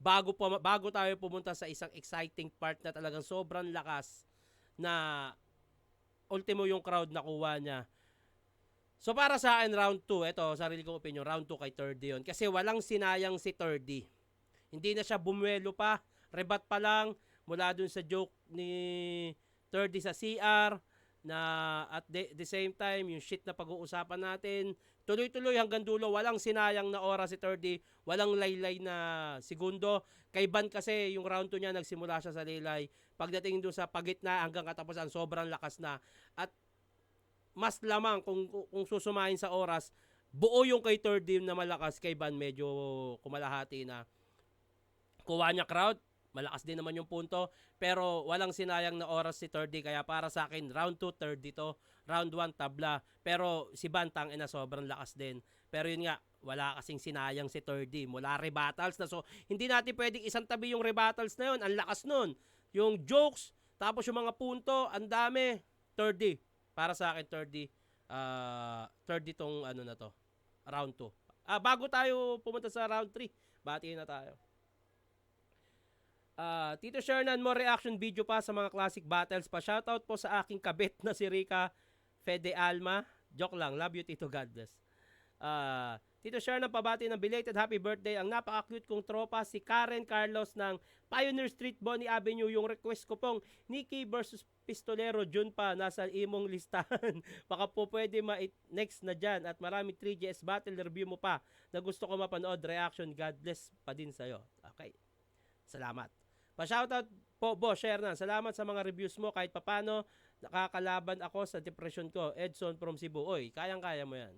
Bago tayo pumunta sa isang exciting part na talagang sobrang lakas na ultimo yung crowd nakuha niya. So para sa akin, round 2, ito, sarili kong opinion, round 2 kay Terdy yun. Kasi walang sinayang si Terdy. Hindi na siya bumuelo pa, rebat pa lang, mula dun sa joke ni Terdy sa CR, na at the same time, yung shit na pag-uusapan natin, tuloy-tuloy hanggang dulo, walang sinayang na oras si Terdy, walang laylay na segundo. Kay Van kasi, yung round 2 niya, nagsimula siya sa laylay. Pagdating doon sa pagitna hanggang katapusan, sobrang lakas na. At mas lamang kung susumahin sa oras, buo yung kay third team na malakas, kay Van medyo kumalahati na. Kuha niya crowd, malakas din naman yung punto, pero walang sinayang na oras si third D, kaya para sa akin, round 2, third D to, round 1, tabla. Pero si Van, tangina, sobrang lakas din. Pero yun nga, wala kasing sinayang si third D mula rebattles na. So, hindi natin pwedeng isang tabi yung rebattles na yun. Ang lakas nun. Yung jokes, tapos yung mga punto, ang dami. Third D. Para sa akin, third D. Third D tong ano na to. Round 2. Bago tayo pumunta sa round 3, batiin na tayo. Tito Shernan, more reaction video pa sa mga classic battles pa. Shoutout po sa aking kabit na si Rica Fede Alma. Joke lang. Love you, Tito. God bless. Tito Shernan, pabati ng belated happy birthday. Ang napaka-cute kong tropa, si Karen Carlos ng Pioneer Street, Bonnie Avenue. Yung request ko pong Nikki versus Pistolero Jun pa. Nasa imong listahan. Baka po pwede next na dyan. At marami 3GS battle review mo pa na gusto ko mapanood. Reaction. God bless pa din sa'yo. Okay. Salamat. Pa-shoutout po, Boss Shernan. Salamat sa mga reviews mo. Kahit papano, nakakalaban ako sa depression ko. Edson from Cebu. Oy, kayang-kaya mo yan.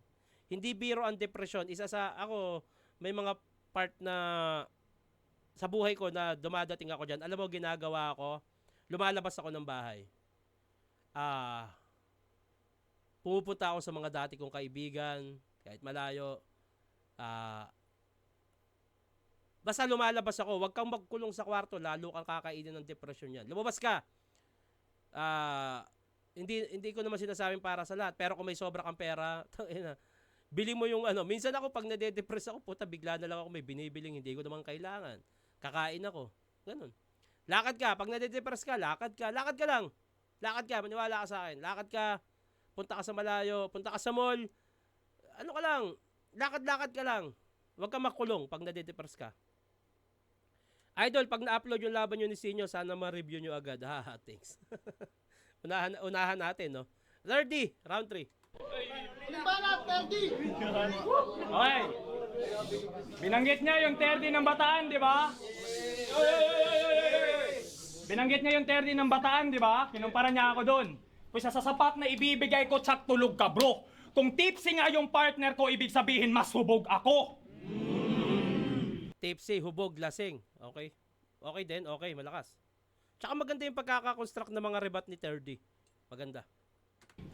Hindi biro ang depression. Isa sa, ako, may mga part na sa buhay ko na dumadating ako dyan. Alam mo, ginagawa ko, lumalabas ako ng bahay. Pumupunta ako sa mga dati kong kaibigan, kahit malayo. Basta lumalabas ako, huwag kang magkulong sa kwarto, lalo kang kakainin ng depression yan. Lumabas ka. Hindi ko naman sinasabing para sa lahat, pero kung may sobra kang pera, bili mo yung ano. Minsan ako, pag nade-depress ako, puta, bigla na lang ako may binibiling, hindi ko naman kailangan. Kakain ako. Ganun. Lakad ka. Pag nade-depress ka, lakad ka. Lakad ka lang. Lakad ka. Maniwala ka sa akin. Lakad ka. Punta ka sa malayo. Punta ka sa mall. Ano ka lang. Lakad-lakad ka lang. Huwag kang makulong pag nade-depress ka. Idol, pag na-upload yung laban nyo ni Sinyo, sana ma-review nyo agad. Thanks. unahan natin, no? Third D, round 3. Limbana, Terdi! Okay. Binanggit niya yung 30 ng Bataan, di ba? Binanggit niya yung 30 ng Bataan, di ba? Kinumpara niya ako doon. Kung sa sapat na ibibigay ko, tsak tulog ka, bro. Kung tipsy nga yung partner ko, ibig sabihin mas hubog ako. Tipsy, hubog, lasing. Okay. Okay din, okay, malakas. Tsaka maganda yung pagkakakonstruct ng mga rebat ni Terdy. Maganda.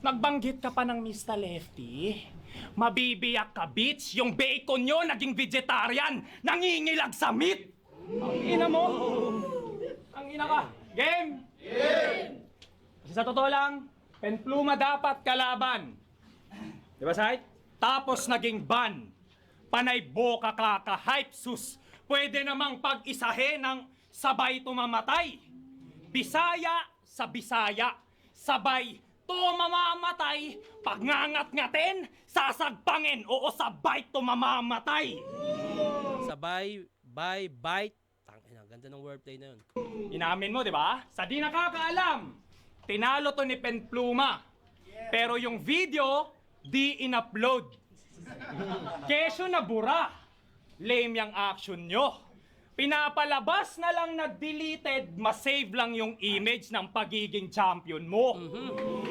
Nagbanggit ka pa ng Mr. Lefty. Mabibiyak ka, bitch. Yung bacon nyo naging vegetarian. Nangingilag sa meat. Ang ina mo. Ang ina ka. Game? Game! Kasi sa totoo lang, penpluma dapat kalaban. Di ba, Sai? Tapos naging ban. Panay boka kaka-hype sus. Pwede namang pag-isahin ng sabay tumamatay. Bisaya sa Bisaya. Sabay tumamamatay. Pag ngangat-ngatin, sasagpangin. Oo, sabay tumamamatay. Sabay, bye, bite. Tangina, ganda ng wordplay na yun. Inamin mo, di ba? Sa di nakakaalam, tinalo to ni Penpluma. Pero yung video, di in-upload. Kesyo na bura. Lame yung action nyo. Pinapalabas na lang na deleted, masave lang yung image ng pagiging champion mo.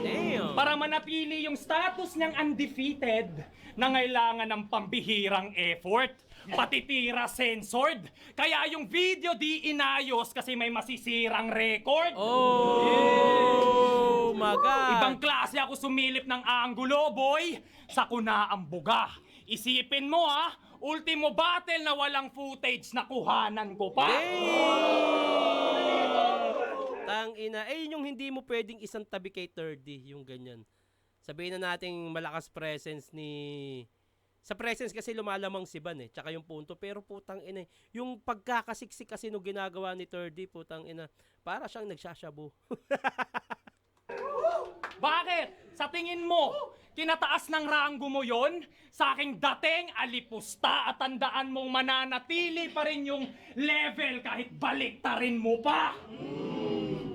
Damn. Para manatili yung status niyang undefeated, nangailangan ng pambihirang effort. Patitira censored. Kaya yung video di inayos kasi may masisirang record. Oh my God. Ibang klase ako sumilip ng anggulo, boy. Sa kuna ang buga. Isipin mo ha, ultimo battle na walang footage na kuhanan ko pa. Tangina. Yung hindi mo pwedeng isang tabi kay Terdy, yung ganyan. Sabihin na nating malakas presence ni... Sa presence kasi lumalamang si Van tsaka yung punto. Pero putang ina, yung pagkakasiksik kasi nung ginagawa ni Terdy, putang ina, para siyang nagsashabu. Bakit? Sa tingin mo, kinataas ng ranggo mo yon? Sa aking dating alipusta at tandaan mong mananatili pa rin yung level kahit baliktarin mo pa.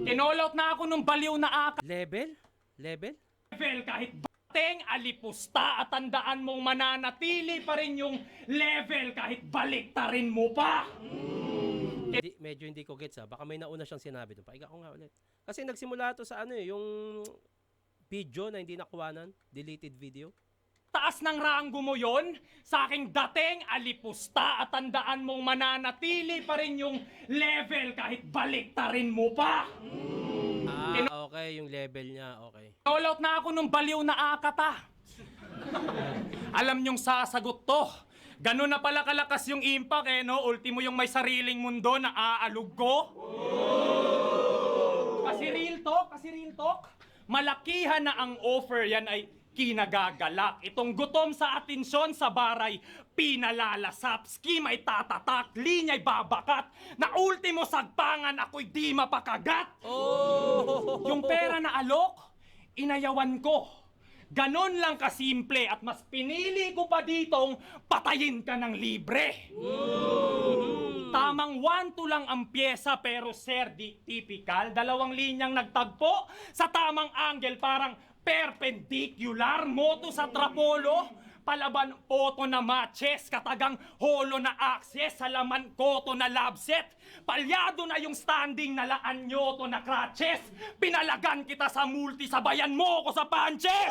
Kinolot na ako nung baliw na akal. Level? Level? Level kahit dating alipusta at tandaan mong mananatili pa rin yung level kahit baliktarin mo pa. Medyo hindi ko gets Baka may nauna siyang sinabi doon. Pahiga ko nga ulit. Kasi nagsimula to sa yung video na hindi nakuhanan, deleted video. Taas ng ranggo mo yon sa aking dating alipusta at tandaan mong mananatili pa rin yung level kahit baliktarin mo pa. Okay, yung level niya, okay. All out na ako nung baliw na akata. Alam niyong sasagot to. Ganun na pala kalakas yung impact no? Ultimo yung may sariling mundo na aalog ko. Kasi real talk, malakihan na ang offer yan ay kinagagalak. Itong gutom sa atensyon sa baray, pinalalasap, scheme ay tatatak, linya ay babakat, na ultimo sagpangan ako'y di mapakagat. Yung pera na alok, inayawan ko. Ganon lang kasimple at mas pinili ko pa ditong patayin ka ng libre. Tamang 1-2 lang ang pyesa pero sir, di typical. 2 linyang nagtagpo sa tamang angle parang perpendicular. Moto sa trapolo, palaban poto na matches, katagang holo na access, salaman koto na lobset, palyado na yung standing na laan nyoto na crutches, pinalagan kita sa multi, sabayan mo ko sa punches!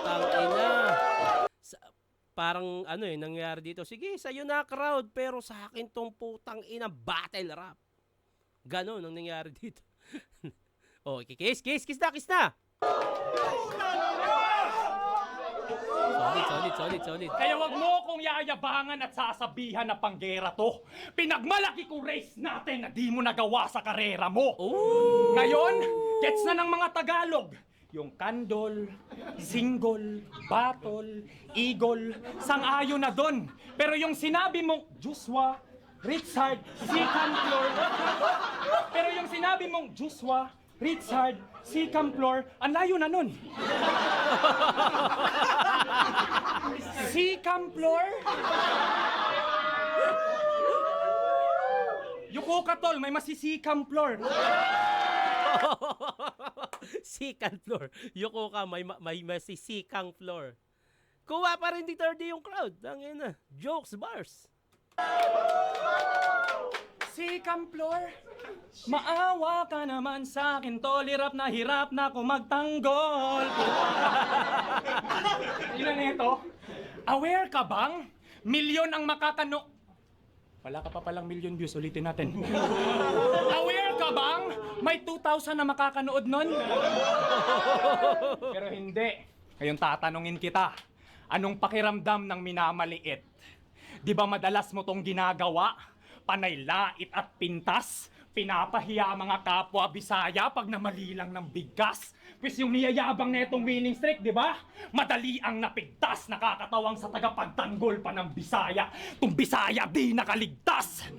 Tangina! Parang nangyari dito, sige, sa'yo na crowd, pero sa akin tong putang ina battle rap. Ganon ang nangyari dito. Kiss na! Solid. Kaya wag mo kong yayabangan at sasabihan na panggera to. Pinagmalaki kong race natin na di mo nagawa sa karera mo. Ngayon, gets na ng mga Tagalog. Yung kandol, single, battle, eagle, sang-ayon na dun. Pero yung sinabi mong Joshua, Richard, second floor. Pero yung sinabi mong Joshua, Richard, second floor, ang layo na nun. Second floor? Yuko ka tol, may masisikang floor. Second floor. Yuko ka, may masisikang floor. Kuha pa rin dito yung crowd. Tangina. Jokes, bars. Second floor? Maawa ka naman sa akin, tol. Hirap na ako magtanggol. Ilan nito? Aware ka bang? Milyon ang makakano... Wala ka pa palang million views, ulitin natin. Aware ka bang? May 2,000 na makakanood nun? Pero hindi. Ngayon tatanungin kita, anong pakiramdam ng minamaliit? Di ba madalas mo tong ginagawa? Panay lait at pintas? Pinapahiya mga kapwa Bisaya pag namali lang ng bigas? Pwes yung niyayabang na itong winning streak, di ba? Madali ang napigtas, nakakatawang sa tagapagtanggol pa ng Bisaya. Tung Bisaya di nakaligtas.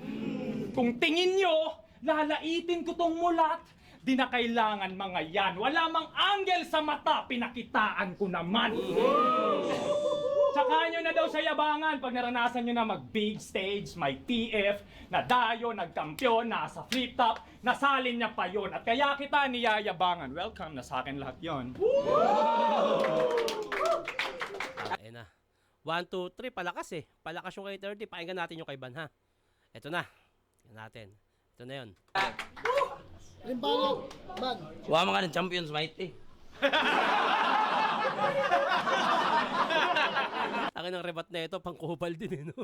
Kung tingin nyo, lalaitin ko tong mulat, di na kailangan mga yan. Wala mang angle sa mata, pinakitaan ko naman. Tsaka nyo na daw sa yabangan pag naranasan nyo na mag-big stage, may PF, nadayo, nagkampiyon, nasa flip top, nasalin niya pa yun. At kaya kita niyayabangan. Welcome na sa akin lahat yon. Ayun na. 1, 2, 3, palakas eh. Palakas yung kay 30. Pakinggan natin yung kay Van, ha? Ito na. Tingnan natin. Ito na yun. Limbangan, Ban. Kuha mga ng champions, mighty. Akin ang rebat na ito, pangkubal din eh, no?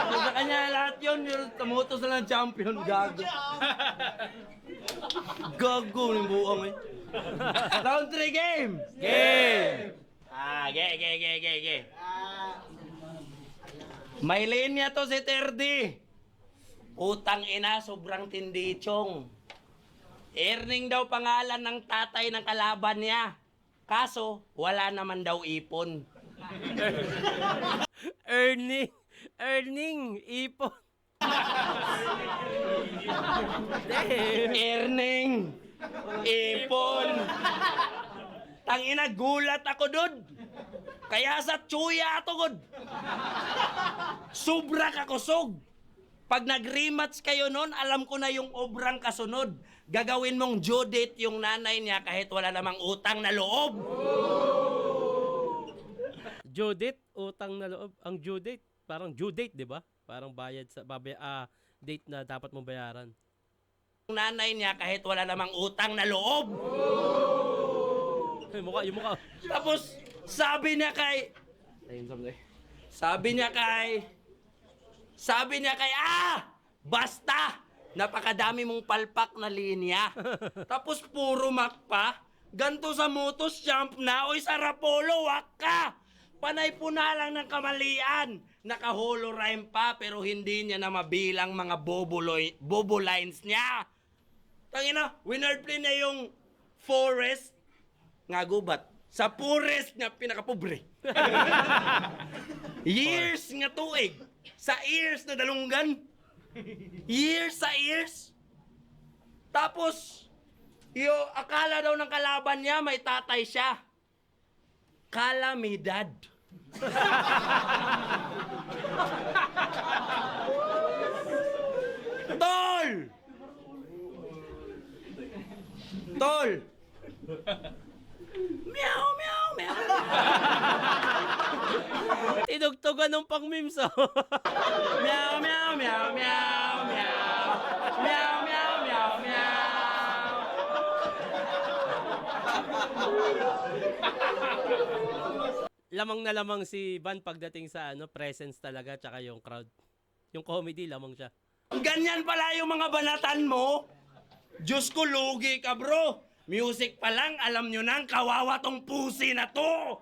Sa kanya lahat yun, yung tumutos na ng champion, gago. Gago ng buong eh. Round 3 game! Game! Ge. May linya to si Terdi. Utang ina, sobrang tindi, chong. Earning daw pangalan ng tatay ng kalaban niya. Kaso, wala naman daw ipon. Earning, ipon. Earning, ipon. Tangina, gulat ako dun. Kaya sa tsuya ato gud. Sobra ka kusog. Pag nag-rematch kayo nun, alam ko na yung obrang kasunod. Gagawin mong due date yung nanay niya kahit wala namang utang na loob. Due date, utang na loob. Ang due date, parang due date, di ba? Parang bayad sa date na dapat mong bayaran. nanay niya kahit wala namang utang na loob. Yung mukha. Tapos, sabi niya kay, basta, napakadami mong palpak na linya. Tapos puro makpa, ganto sa Motos Champ na, oy sa Rapolo, wak ka. Panay po na lang ng kamalian. Naka-holo rhyme pa, pero hindi niya na mabilang mga bobo lines niya. Tangina, winard play na yung forest, nga gubat. Sa forest nga pinakapobre. Years nga tuig. Sa ears na dalunggan. Years sa ears. Tapos, akala daw ng kalaban niya may tatay siya. Kalamidad. Tol! Tol! Meow, meow, meow. Tinugtugan ng pang memes, oh. Meow, meow, meow, meow, meow. Meow, meow, meow, meow. Lamang na lamang si Van pagdating sa presence talaga, tsaka yung crowd. Yung comedy, lamang siya. Ganyan pala yung mga banatan mo. Diyos ko, lugi ka, bro. Music pa lang, alam nyo nang kawawa tong pusi na to.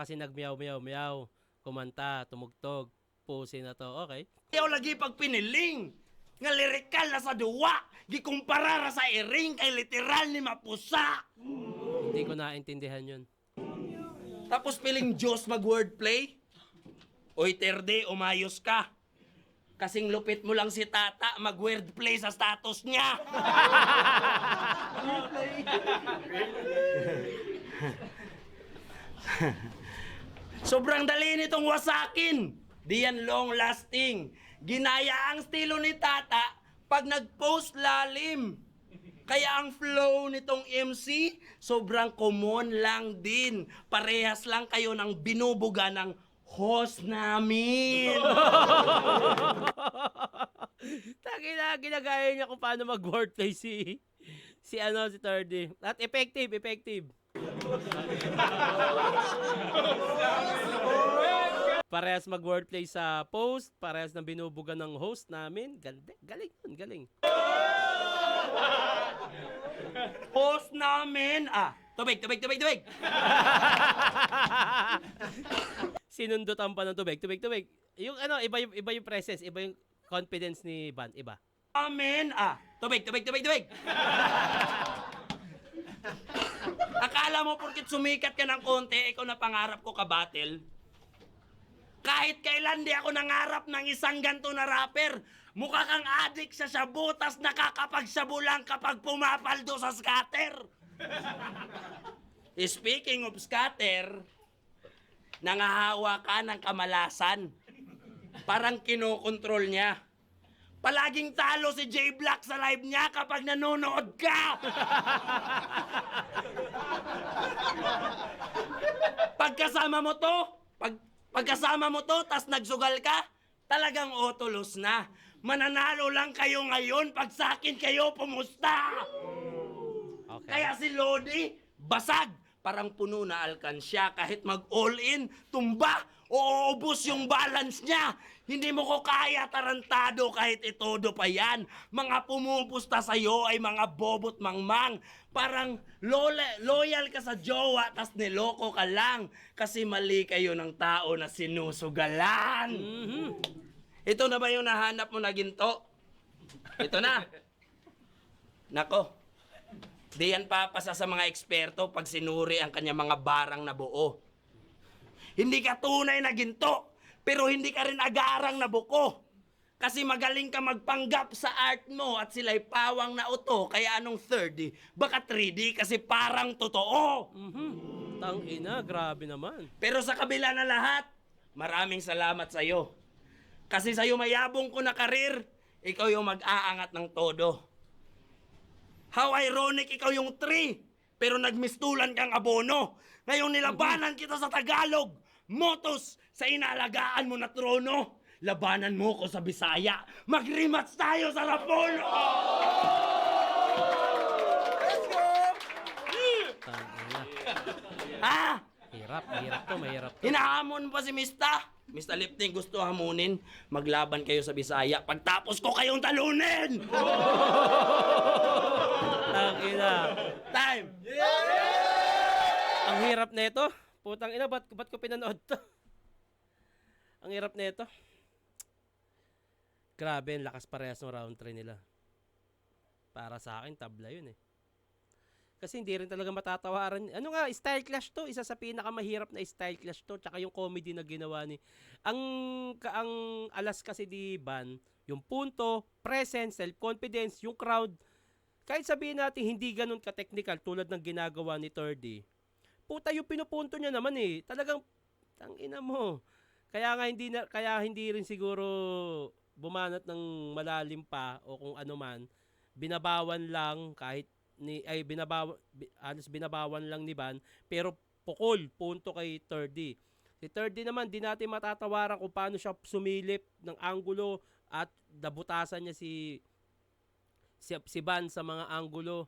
Kasi nag-meow. Kumanta, tumugtog. Pusi na to, okay. Ayaw lagi pag piniling. Nga lirikal na sa duwa. Gikumpara ra sa iring kay literal ni mapusa. Hindi ko naintindihan yun. Tapos piling Diyos mag-wordplay. Oy, Terde, umayos ka. Kasing lupit mo lang si Tata mag-wordplay sa status niya. Sobrang dali nitong wasakin. Di yan long lasting. Ginaya ang estilo ni Tata pag nag-post lalim. Kaya ang flow nitong MC, sobrang common lang din. Parehas lang kayo ng binubuga ng host namin. Tangina, ginagaya niya kung paano mag-wordplay si Thirdy. At effective. Parehas mag-wordplay sa post, parehas na binubuga ng host namin. Galing. Host namin, tubig. Sinundutan pa ng tubig. Yung iba yung presence, iba yung confidence ni Van, iba. Amen, tubig. Akala mo porkit sumikat ka ng konti, ikaw na pangarap ko ka-battle? Kahit kailan di ako nangarap ng isang ganto na rapper. Mukha kang adik sa shabu, tas nakakapagsabu lang kapag pumapaldo sa scatter. Speaking of scatter, nangahawa ka ng kamalasan. Parang kinokontrol niya. Palaging talo si J Black sa live niya kapag nanonood ka. Pagkasama mo to, tas nagsugal ka, talagang otolos na. Mananalo lang kayo ngayon pag sa akin kayo pumusta. Okay. Kaya si Lodi, basag. Parang puno na alkansya. Kahit mag-all-in, tumba, o uubos yung balance niya. Hindi mo ko kaya, tarantado, kahit itodo pa yan. Mga pumupusta sa'yo ay mga bobot mangmang. Parang loyal ka sa jowa, tas niloko ka lang. Kasi mali kayo ng tao na sinusugalan. Ito na ba yung nahanap mo na ginto? Ito na. Nako. Di yan papasa sa mga eksperto pag sinuri ang kanya mga barang na buo. Hindi ka tunay na ginto, pero hindi ka rin agarang na buko. Kasi magaling ka magpanggap sa art mo at sila'y pawang na uto, kaya anong 3D? Baka 3D kasi parang totoo. Tangina, grabe naman. Pero sa kabila na lahat, maraming salamat sa'yo. Kasi sa'yo mayabong ko na karir, ikaw yung mag-aangat ng todo. How ironic, ikaw yung 3, pero nagmistulan kang abono. Ngayong nilabanan kita sa Tagalog, Motos sa inaalagaan mo na trono. labanan mo ko sa Bisaya. Mag-rematch tayo sa Rapolo! Let's go! Tangina. Ha? Hirap to, mahirap to. Hinahamon pa si Mista. Mr. Lifting, gusto hamunin. Maglaban kayo sa Bisaya. Pagtapos ko kayong talunin! Tangina. Time! Ang hirap nito. Putang ina, ba't ko pinanood to? Ang hirap nito. Grabe, ang lakas parehas ng round 3 nila. Para sa akin, tabla yun eh. Kasi hindi rin talaga matatawaran. Ano nga, style clash to. Isa sa pinakamahirap na style clash to. Tsaka yung comedy na ginawa ni... Ang alas kasi di Ban, yung punto, presence, self-confidence, yung crowd. Kahit sabihin natin hindi ganun ka-technical tulad ng ginagawa ni Turdy. Puta yung pinupunto niya naman eh. Talagang, tangina mo. Kaya hindi rin siguro bumanat ng malalim pa o kung ano man. Binabawan lang kahit binabawan lang ni Ban, pero pukol, punto kay Turdy. Si Turdy naman, di natin matatawaran kung paano siya sumilip ng anggulo at nabutasan niya si Ban sa mga anggulo.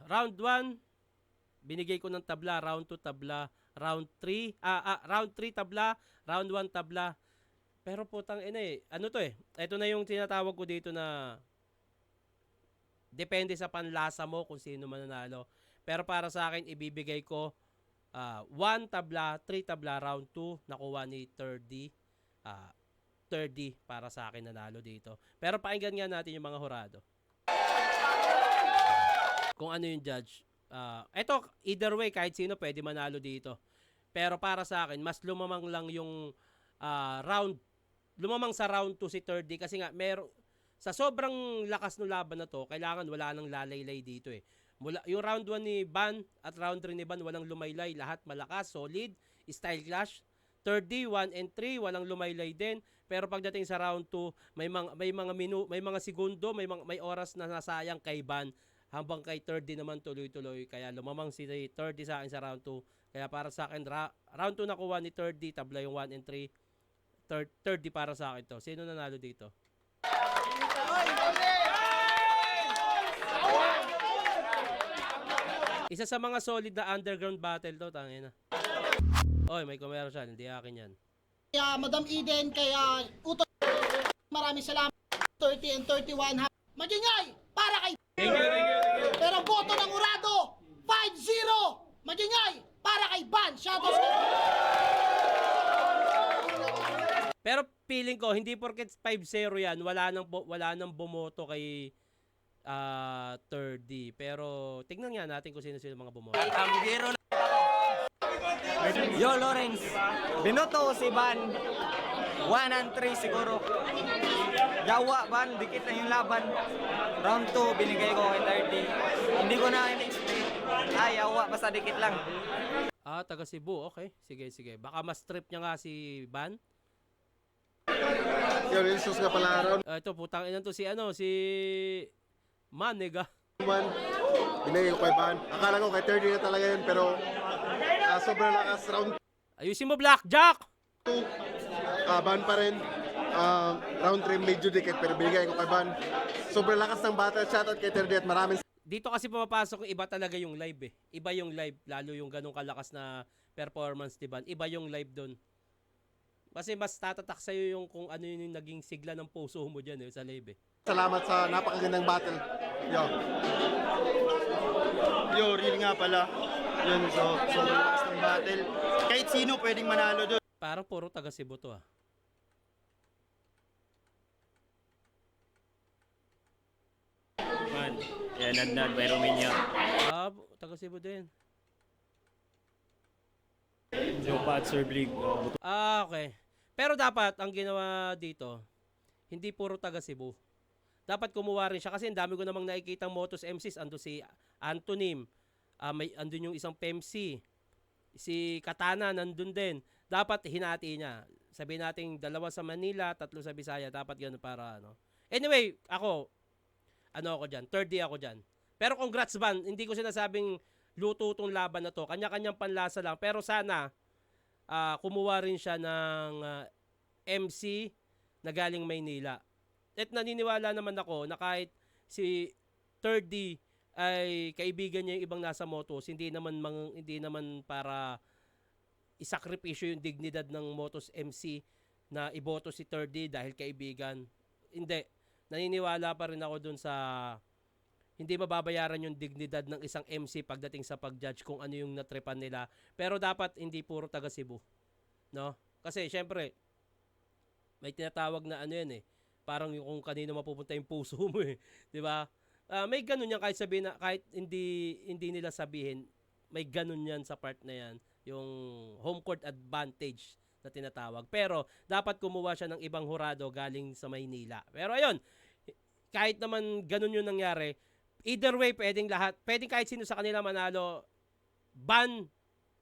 Round 1, binigay ko ng tabla. Round 2, tabla. Round 3 tabla. Round 1, tabla. Pero putang ina eh. Ano to eh? Ito na yung tinatawag ko dito na depende sa panlasa mo kung sino mananalo. Pero para sa akin, ibibigay ko 1 tabla, 3 tabla, round 2, nakuha ni Turdy. 30 para sa akin nanalo dito. Pero pakinggan nga natin yung mga hurado. Kung ano yung judge. Eto, either way, kahit sino pwede manalo dito. Pero para sa akin, mas lumamang lang yung lumamang sa round 2 si Turdy kasi nga sa sobrang lakas ng laban na to, kailangan wala nang lalaylay dito eh. Yung round 1 ni Ban at round 3 ni Ban, walang lumaylay. Lahat malakas, solid, style clash. 30, 1 and 3, walang lumaylay din. Pero pagdating sa round 2, may mga segundo, may oras na nasayang kay Ban. Habang kay 30 naman tuloy-tuloy. Kaya lumamang si 30 sa akin sa round 2. Kaya para sa akin, round 2 nakuha ni 30, tabla yung 1 and 3. 30 para sa akin to. Sino nanalo dito? Isa sa mga solid na underground battle to, tangina. Oy, may commercial, hindi akin yan. Kaya Madam Eden, kaya Uto, maraming salamat. 30 and 31. Magingay para kay Thank you. Pero boto ng Urado 5-0. Magingay para kay Ban. Shoutouts kay Pero feeling ko, hindi porket 5-0 yan, wala nang bumoto kay 30. Pero tingnan nga natin kung sino mga bumoto. Amgiro na. Yo, Lawrence. Binoto ko si Ban. 1 and 3 siguro. Yawa, Ban. Dikit na yung laban. Round 2, binigay ko kay 30. Hindi ko na in-explain. Yawa. Basta dikit lang. Taga Cebu. Okay. Sige. Baka mas trip niya nga si Ban. Yo, Rilsos nga pala araw Ito, putang ina to si Manega. naman. Binigay ko kay Ban. Akala ko kay 30 na talaga yun, pero sobrang lakas. Round Ayusin mo, Blackjack! 2, Ban pa rin. Round 3, medyo dikit, pero binigay ko kay Ban. Sobrang lakas ng battle. Shoutout kay 30 at maraming Dito kasi pumapasok yung iba talaga yung live eh. Iba yung live, lalo yung ganong kalakas na performance, diba? Iba yung live doon. Kasi mas tatatak sa'yo yung kung ano yung naging sigla ng puso mo dyan sa live eh. salamat sa napakagandang battle. Yo. Yo, real nga pala. Yun, so sobrang lakas ng battle. Kahit sino pwedeng manalo doon. Parang puro taga Cebu to ah. Man, yan nagnag by Romania. Taga Cebu din. Joe Pat, Sir Blig. Okay. Pero dapat, ang ginawa dito, hindi puro taga Cebu. Dapat kumuha rin siya kasi ang dami ko namang nakikitang Motos MCs. Ando si Antonym, andun yung isang PMC. Si Katana, nandun din. Dapat hinati niya. Sabihin natin, 2 sa Manila, 3 sa Bisaya. Dapat gano'n para ano. Anyway, ako dyan. 30 ako dyan. Pero congrats Ban. Hindi ko sinasabing luto tong laban na to. Kanya-kanyang panlasa lang. Pero sana, kumuha rin siya ng MC na galing Maynila. At naniniwala naman ako na kahit si 3D ay kaibigan niya yung ibang nasa Motos, hindi naman para isakripisyo yung dignidad ng Motos MC na iboto si 3D dahil kaibigan. Hindi. Naniniwala pa rin ako dun sa hindi mababayaran yung dignidad ng isang MC pagdating sa pag-judge kung ano yung natripan nila. Pero dapat hindi puro taga Cebu. No? Kasi syempre, may tinatawag na ano yan eh. Parang yung kung kanino mapupunta yung puso mo eh. 'Di ba? May ganun yan kahit sabihin na, kahit hindi nila sabihin, may ganun yan sa part na yan. Yung home court advantage na tinatawag. Pero dapat kumuha siya ng ibang hurado galing sa Maynila. Pero ayun, kahit naman ganun yung nangyari, either way, pwedeng kahit sino sa kanila manalo. Ban,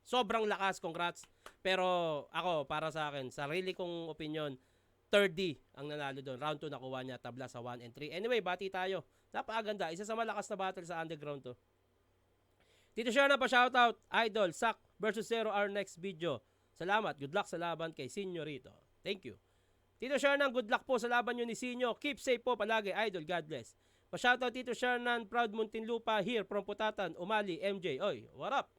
sobrang lakas, congrats. Pero ako, para sa akin, sarili kong opinion, 3D ang nanalo doon. Round 2 nakuha niya, tabla sa 1 and 3. Anyway, bati tayo. Napakaganda. Isa sa malakas na battle sa underground to. Tito Sherna pa shoutout. Idol, Sak versus Zero our next video. Salamat. Good luck sa laban kay Senyorito. Thank you. Tito Shernan, good luck po sa laban nyo ni Sinyo. Keep safe po palagi. Idol, God bless. Pa-shoutout Tito Shernan, proud Muntinlupa here from Putatan, Umali, MJ. Oy, what up?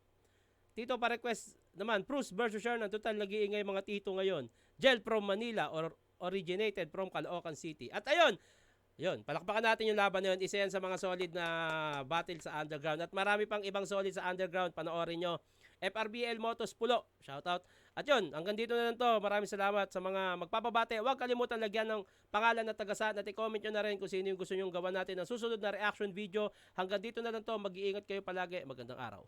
Tito pa-request naman, Bruce versus Shernan. Total, nag-iingay mga tito ngayon. Gel from Manila or originated from Caloocan City. At ayun, palakpakan natin yung laban na yun. Isa yan sa mga solid na battle sa underground. At marami pang ibang solid sa underground. Panoorin nyo. FRBL Motos Pulo. Shoutout. At yun, hanggang dito na lang to. Maraming salamat sa mga magpapabate. Huwag kalimutan lagyan ng pangalan na tagasaan at i-comment nyo na rin kung sino yung gusto nyong gawa natin ng susunod na reaction video. Hanggang dito na lang to. Mag-iingat kayo palagi. Magandang araw.